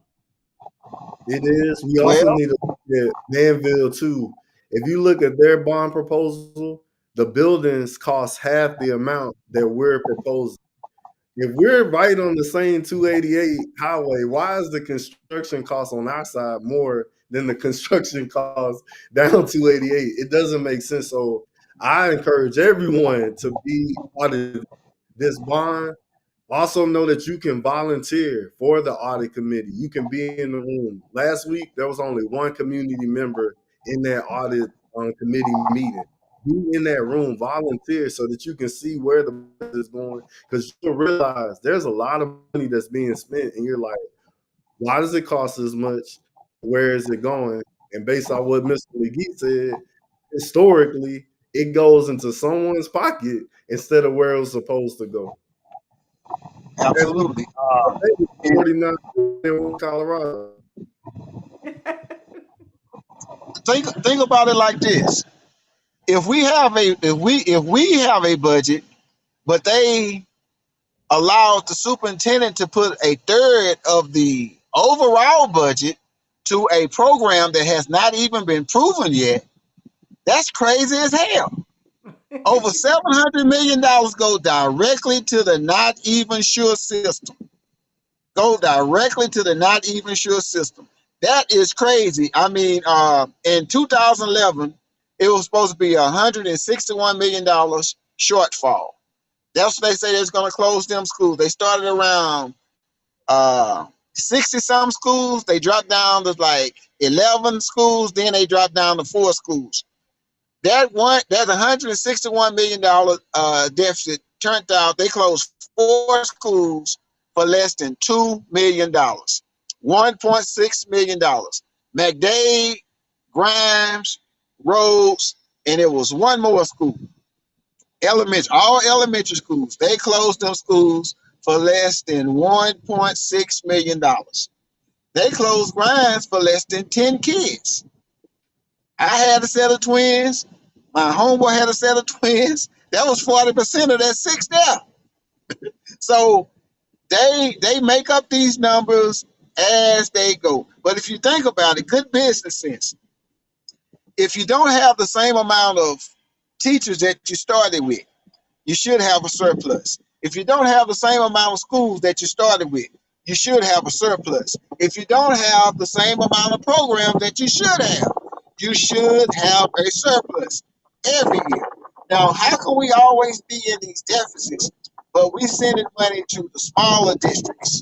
It is. We also Well, need to look at Danville too. If you look at their bond proposal, the buildings cost half the amount that we're proposing. If we're right on the same 288 highway, why is the construction cost on our side more than the construction cost down 288? It doesn't make sense. So I encourage everyone to be audited this bond. Also know that you can volunteer for the audit committee. You can be in the room. Last week, there was only one community member in that audit committee meeting. Be in that room, volunteer so that you can see where the budget is going because you'll realize there's a lot of money that's being spent and you're like, why does it cost as much? Where is it going? And based on what Mr. McGee said, historically, it goes into someone's pocket instead of where it was supposed to go. As we absolutely. 49 in Colorado. Think about it like this: if we have a budget, but they allowed the superintendent to put a third of the overall budget to a program that has not even been proven yet, that's crazy as hell. Over $700 million go directly to the not even sure system. Go directly to the not even sure system. That is crazy. I mean, in 2011, it was supposed to be $161 million shortfall. That's what they say they're going to close them schools. They started around 60 some schools. They dropped down to like 11 schools. Then they dropped down to 4 schools. That's $161 million deficit. Turned out they closed 4 schools for less than $2 million. $1.6 million. McDade, Grimes, Rhodes, and it was one more school. All elementary schools. They closed them schools for less than $1.6 million. They closed Grimes for less than 10 kids. I had a set of twins. My homeboy had a set of twins. That was 40% of that 6 there. So they make up these numbers as they go. But if you think about it, good business sense. If you don't have the same amount of teachers that you started with, you should have a surplus. If you don't have the same amount of schools that you started with, you should have a surplus. If you don't have the same amount of programs that you should have a surplus every year. Now, how can we always be in these deficits, but we sending money to the smaller districts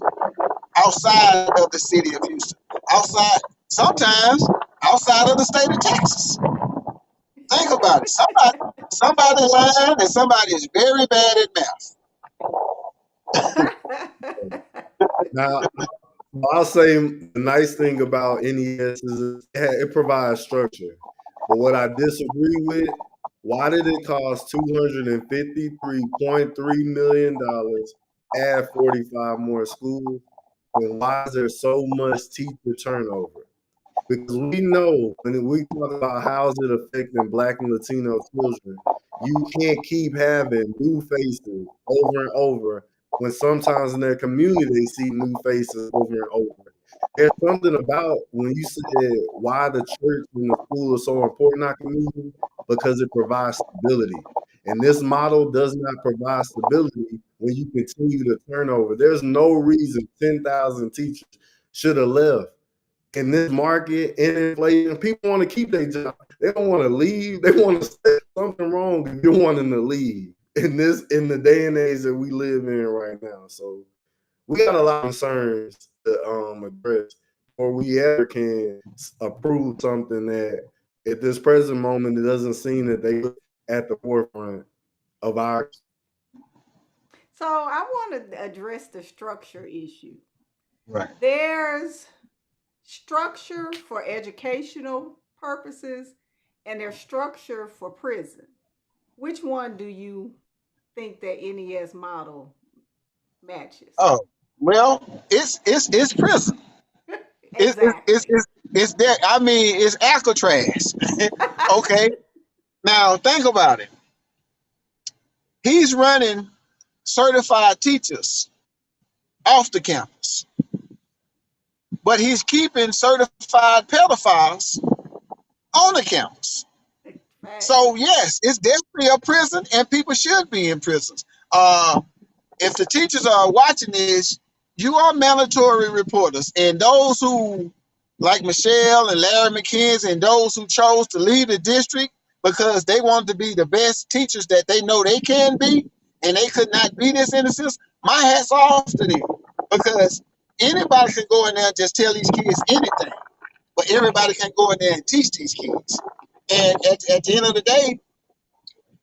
outside of the city of Houston, outside, sometimes outside of the state of Texas? Think about it. Somebody lying and somebody is very bad at math. Now, I'll say the nice thing about NES is it provides structure. But what I disagree with, why did it cost $253.3 million, add 45 more schools, and why is there so much teacher turnover? Because we know when we talk about how is it affecting Black and Latino children, you can't keep having new faces over and over when sometimes in their community they see new faces over and over. There's something about when you said why the church and the school is so important in our community, because it provides stability. And this model does not provide stability when you continue to turn over. There's no reason 10,000 teachers should have left. In this market and inflation, people want to keep their job. They don't want to leave. They want to stay. Something wrong if you're wanting to leave in the day and age that we live in right now. So we got a lot of concerns to address before we ever can approve something that at this present moment it doesn't seem that they at the forefront of our. So I want to address the structure issue. Right. There's structure for educational purposes and there's structure for prison. Which one do you think the NES model matches? Oh, well, it's prison. It's it's it's Exactly. it's, it's there. I mean, it's Alcatraz. Okay. Now think about it. He's running certified teachers off the campus, but he's keeping certified pedophiles on the campus. Facts. So yes, it's definitely a prison, and people should be in prisons. If the teachers are watching this, you are mandatory reporters, and those who, like Michelle and Larry McKenzie, and those who chose to leave the district because they wanted to be the best teachers that they know they can be, and they could not be this in the system. My hat's off to them, because anybody can go in there and just tell these kids anything, but everybody can go in there and teach these kids. And at the end of the day,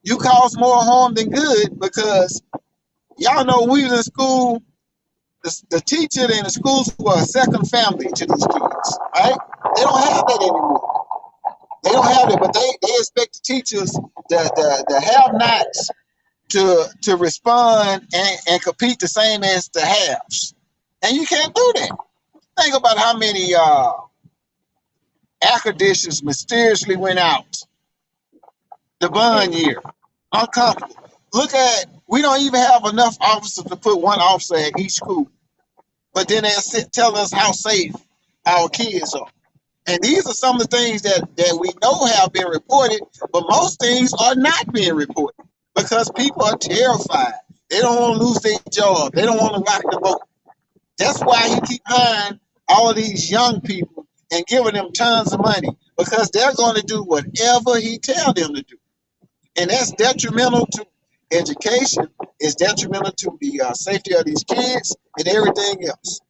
you cause more harm than good, because y'all know we was in school, the teacher and the schools were a second family to these kids, right? They don't have that anymore. They don't have it, but they expect the teachers, the have-nots, to respond and compete the same as the haves. And you can't do that. Think about how many academics mysteriously went out the bond year. Uncomfortable. Look at, we don't even have enough officers to put one officer at each school. But then they'll tell us how safe our kids are. And these are some of the things that we know have been reported, but most things are not being reported because people are terrified. They don't want to lose their job. They don't want to rock the boat. That's why he keep hiring all of these young people and giving them tons of money, because they're going to do whatever he tells them to do. And that's detrimental to education. It's detrimental to the safety of these kids and everything else.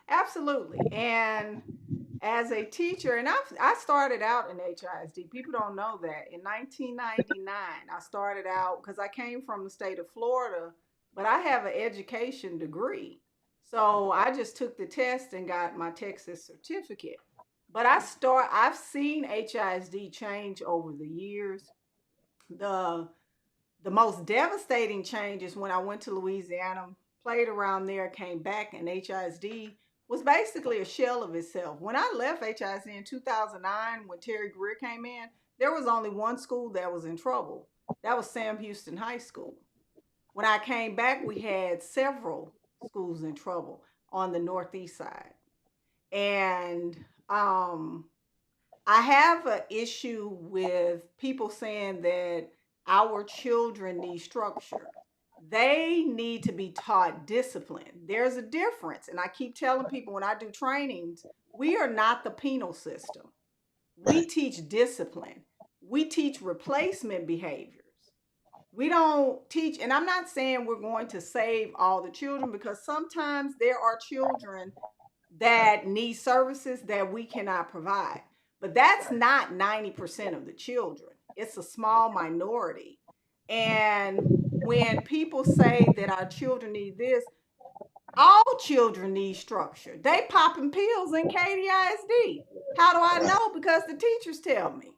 Absolutely. And as a teacher, and I started out in HISD. People don't know that. In 1999, I started out because I came from the state of Florida, but I have an education degree. So I just took the test and got my Texas certificate. But I've seen HISD change over the years. The the most devastating change is when I went to Louisiana, played around there, came back, and HISD was basically a shell of itself. When I left HISD in 2009, when Terry Greer came in, there was only one school that was in trouble. That was Sam Houston High School. When I came back, we had several schools in trouble on the northeast side. And I have an issue with people saying that our children need structure. they need to be taught discipline. There's a difference. And I keep telling people when I do trainings, we are not the penal system. We Right. teach discipline. We teach replacement behaviors. We don't teach, and I'm not saying we're going to save all the children, because sometimes there are children that need services that we cannot provide. But that's not 90% of the children. It's a small minority. And when people say that our children need this, all children need structure. They popping pills in KDISD. How do I Right. know? Because the teachers tell me.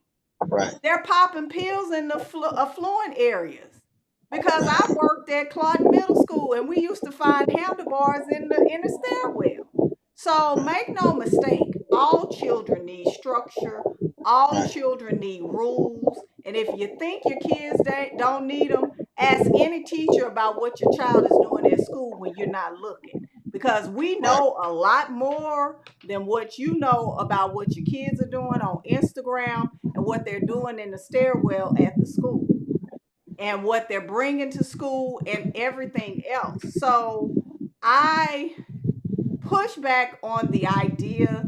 Right. They're popping pills in the affluent areas. Because I worked at Claude Middle School and we used to find handlebars in the stairwell. So make no mistake, all children need structure. All Right. children need rules. And if you think your kids don't need them, ask any teacher about what your child is doing at school when you're not looking. Because we Right. know a lot more than what you know about what your kids are doing on Instagram and what they're doing in the stairwell at the school and what they're bringing to school and everything else. So I push back on the idea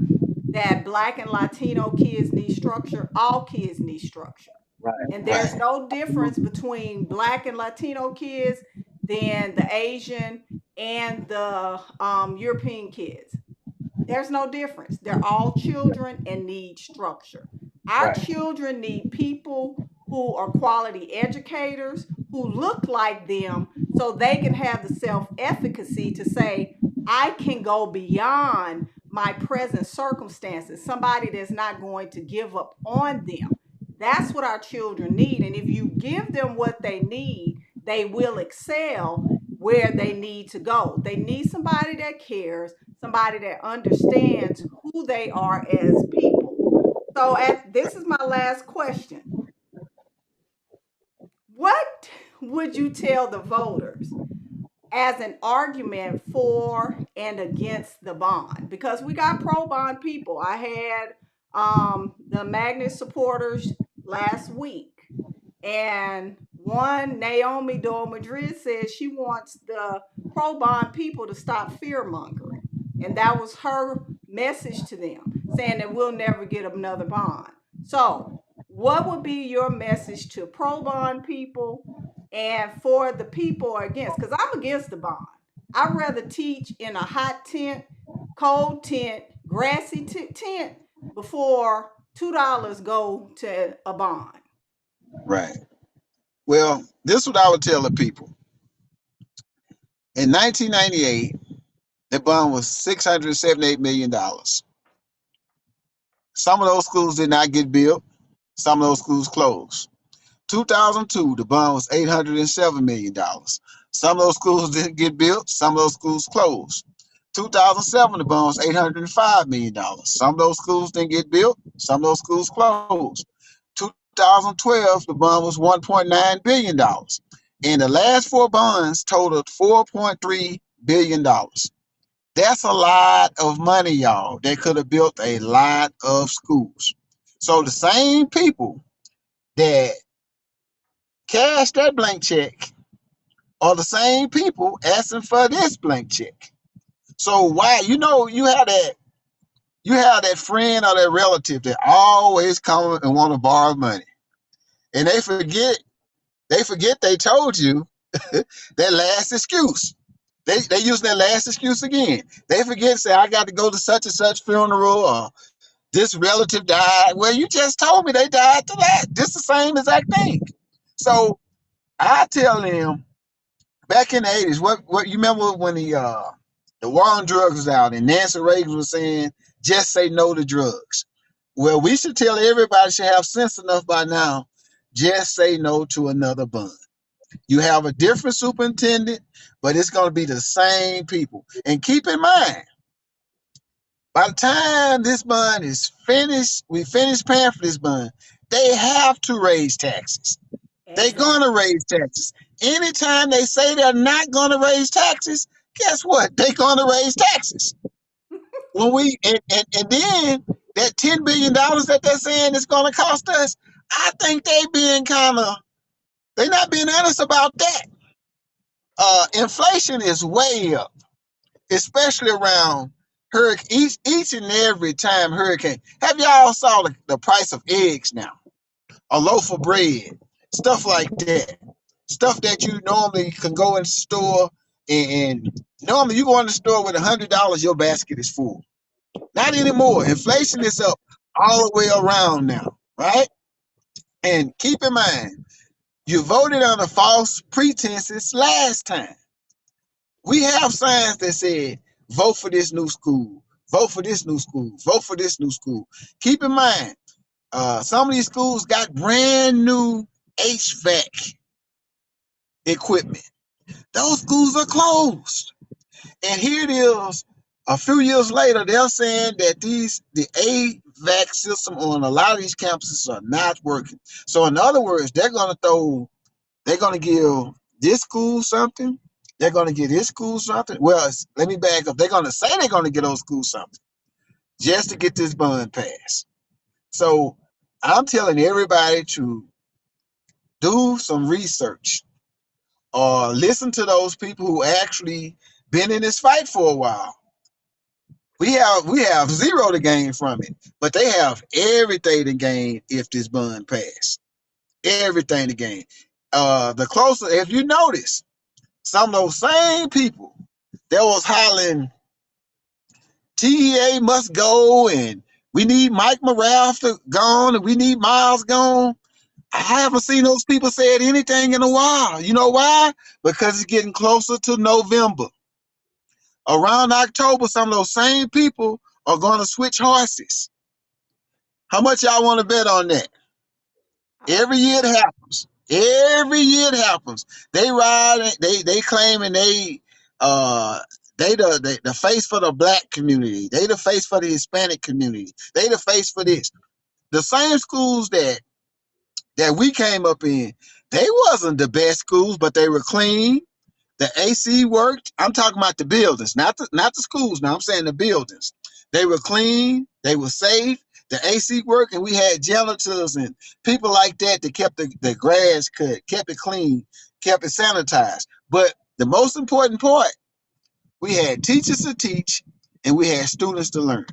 that Black and Latino kids need structure. All kids need structure. Right. And there's Right. no difference between Black and Latino kids than the Asian and the European kids. There's no difference. They're all children and need structure. Our Right. children need people who are quality educators, who look like them, so they can have the self efficacy to say, I can go beyond my present circumstances. Somebody that's not going to give up on them. That's what our children need. And if you give them what they need, they will excel where they need to go. They need somebody that cares, somebody that understands who they are as people. So this is my last question. What would you tell the voters as an argument for and against the bond? Because we got pro bond people. I had the Magnet supporters last week, and one, Naomi Dole Madrid, says she wants the pro bond people to stop fear mongering. And that was her message to them, saying that we'll never get another bond. So, what would be your message to pro bond people and for the people against? Because I'm against the bond. I'd rather teach in a hot tent, cold tent, grassy tent before $2 go to a bond. Right. Well, this is what I would tell the people. In 1998, the bond was $678 million. Some of those schools did not get built. Some of those schools closed. 2002, the bond was $807 million. Some of those schools didn't get built. Some of those schools closed. 2007, the bond was $805 million. Some of those schools didn't get built. Some of those schools closed. 2012, the bond was $1.9 billion. And the last four bonds totaled $4.3 billion. That's a lot of money, y'all. They could have built a lot of schools. So the same people that cash that blank check are the same people asking for this blank check. So why, you have that friend or that relative that always come and want to borrow money, and they forget they told you that last excuse. They use that last excuse again. They forget to say, I got to go to such and such funeral, or this relative died. Well, you just told me they died to that. This the same exact thing. So I tell them, back in the 80s, what you remember when the war on drugs was out and Nancy Reagan was saying, just say no to drugs. Well, we should tell everybody should have sense enough by now, just say no to another bond. You have a different superintendent, but it's going to be the same people. And keep in mind, by the time this bond is finished, we finish paying for this bond, they have to raise taxes. They're going to raise taxes. Anytime they say they're not going to raise taxes, guess what? They're going to raise taxes. When we and then that $10 billion that they're saying is going to cost us, I think they're not being honest about that. Inflation is way up, especially around hurricane. Each and every time hurricane. Have y'all saw the price of eggs now? A loaf of bread, stuff like that. Stuff that you normally can go in the store and normally you go in the store with $100, your basket is full. Not anymore. Inflation is up all the way around now, right? And keep in mind, you voted under false pretenses last time. We have signs that said, vote for this new school, vote for this new school, vote for this new school. Keep in mind, some of these schools got brand new HVAC equipment. Those schools are closed. And here it is, a few years later, they're saying that the HVAC system on a lot of these campuses are not working. So in other words, they're gonna give this school something. They're gonna give this school something. Well, let me back up. They're gonna say they're gonna give those schools something just to get this bond passed. So I'm telling everybody to do some research or listen to those people who actually been in this fight for a while. We have zero to gain from it, but they have everything to gain if this bond pass. Everything to gain. The closer, if you notice, some of those same people that was hollering TEA must go and we need Mike Morrell gone and we need Miles gone. I haven't seen those people say anything in a while. You know why? Because it's getting closer to November. Around October, some of those same people are going to switch horses. How much y'all want to bet on that? Every year it happens. Every year it happens. They ride. They claim and they the face for the black community. They the face for the Hispanic community. They the face for this. The same schools that we came up in, they wasn't the best schools, but they were clean. The AC worked. I'm talking about the buildings, not the schools. Now I'm saying the buildings. They were clean. They were safe. The AC worked, and we had janitors and people like that that kept the grass cut, kept it clean, kept it sanitized. But the most important part, we had teachers to teach, and we had students to learn.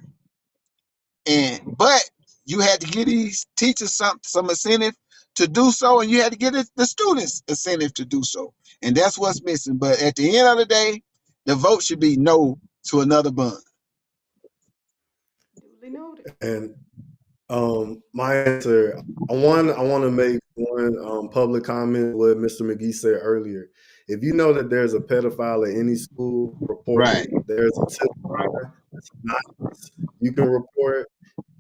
But you had to give these teachers some incentive to do so, and you had to give the students incentive to do so. And that's what's missing. But at the end of the day, the vote should be no to another bond. Duly noted. And my answer, I want to make one public comment what Mr. McGee said earlier. If you know that there's a pedophile at any school, report Right. it. There's a tip line. It's anonymous. You can report.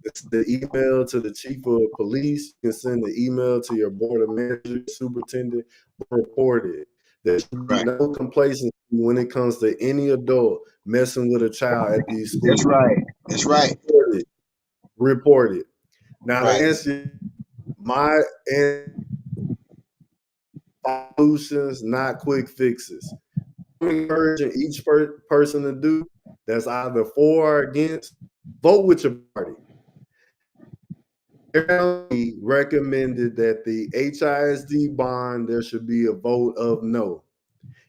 It's the email to the chief of police. You can send the email to your board of managers, superintendent, report it. There should be Right. no complacency when it comes to any adult messing with a child at these schools. That's right. That's right. Report it. Report it. Now Right. to answer my solutions, not quick fixes. I'm encouraging each person to do that's either for or against, vote with your party. County recommended that the HISD bond, there should be a vote of no.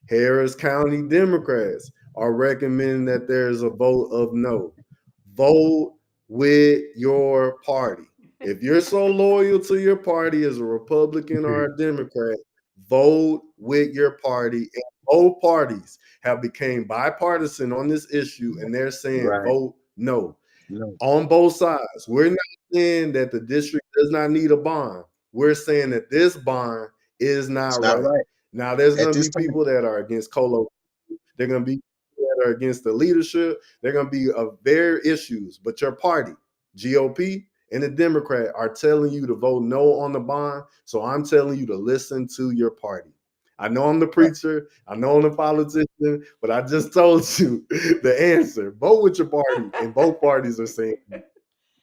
Harris County Democrats are recommending that there's a vote of no. Vote with your party. If you're so loyal to your party as a Republican or a Democrat, vote with your party. And both parties have become bipartisan on this issue, and they're saying Right. vote no. No. On both sides. We're not saying that the district does not need a bond. We're saying that this bond is It's not not right. right Now, there's at going to this be time. people that are against colo. They're going to be people that are against the leadership. They're going to be of their issues. But your party, GOP and the Democrat, are telling you to vote no on the bond. So I'm telling you to listen to your party. I know I'm the preacher. I know I'm the politician, but I just told you the answer. Vote with your party, and both parties are saying.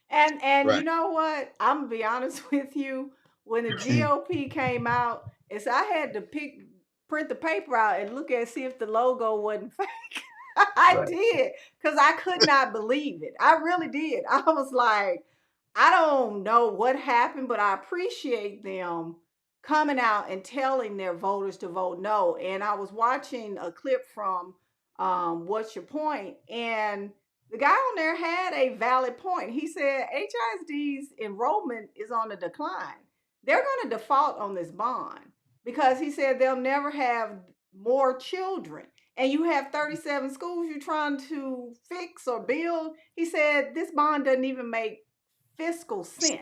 And you Right. know what? I'm gonna be honest with you. When the GOP came out, it's I had to print the paper out and look at see if the logo wasn't fake. I Right. did because I could not believe it. I really did. I was like, I don't know what happened, but I appreciate them coming out and telling their voters to vote no. And I was watching a clip from What's Your Point? And the guy on there had a valid point. He said HISD's enrollment is on the decline. They're going to default on this bond because he said they'll never have more children. And you have 37 schools you're trying to fix or build. He said this bond doesn't even make fiscal sense.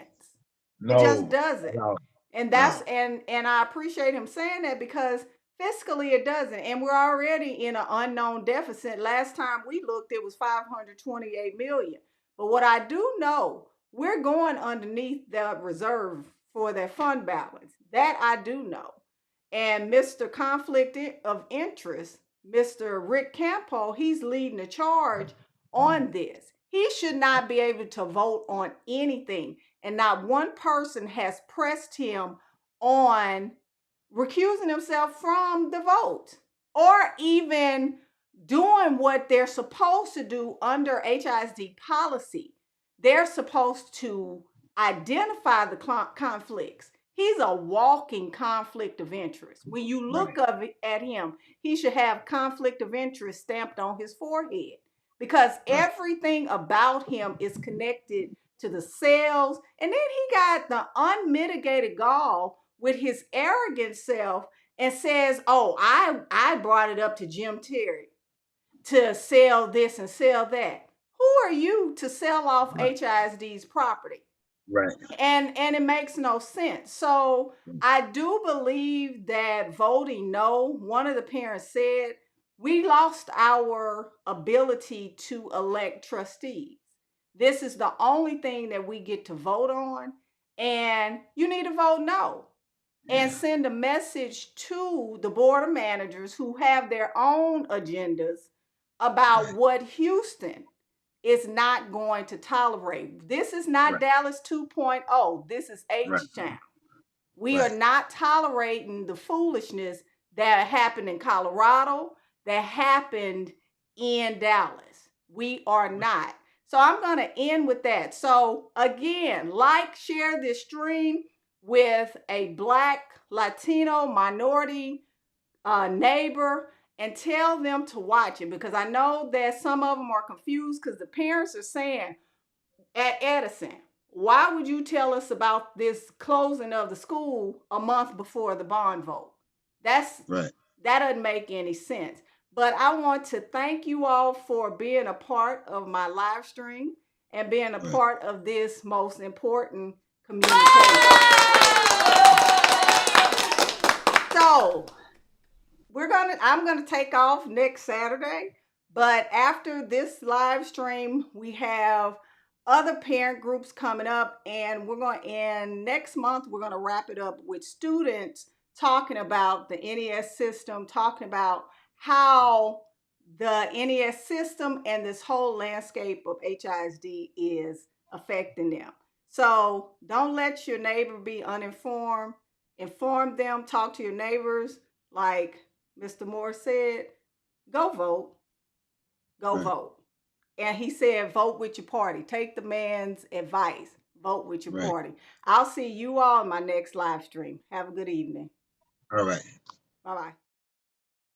It just No, doesn't. no, And no. that's and I appreciate him saying that because fiscally it doesn't. And we're already in an unknown deficit. Last time we looked, it was 528 million. But what I do know, we're going underneath the reserve for their fund balance. That I do know. And Mr. Conflict of Interest, Mr. Rick Campo, he's leading the charge on this. He should not be able to vote on anything. And not one person has pressed him on recusing himself from the vote or even doing what they're supposed to do under HISD policy. They're supposed to identify the conflicts. He's a walking conflict of interest. When you look at him, he should have conflict of interest stamped on his forehead because everything about him is connected to the sales. And then he got the unmitigated gall with his arrogant self and says, oh, I brought it up to Jim Terry to sell this and sell that. Who are you to sell off HISD's property? Right. And it makes no sense. So I do believe that voting no, one of the parents said, we lost our ability to elect trustees. This is the only thing that we get to vote on, and you need to vote no and send a message to the board of managers who have their own agendas about what Houston is not going to tolerate. This is not Dallas 2.0. This is H-Town. We are not tolerating the foolishness that happened in Colorado, that happened in Dallas. We are not. So I'm going to end with that. So again, like, share this stream with a Black, Latino, minority neighbor and tell them to watch it, because I know that some of them are confused because the parents are saying, at Edison, why would you tell us about this closing of the school a month before the bond vote? That doesn't make any sense. But I want to thank you all for being a part of my live stream and being a part of this most important communication. So I'm gonna take off next Saturday, but after this live stream, we have other parent groups coming up, and we're going to end next month. We're going to wrap it up with students talking about the NES system, talking about how the NES system and this whole landscape of HISD is affecting them. So don't let your neighbor be uninformed. Inform them, talk to your neighbors. Like Mr. Moore said, go vote. Go vote. And he said, vote with your party. Take the man's advice. Vote with your party. I'll see you all in my next live stream. Have a good evening. All right. Bye-bye.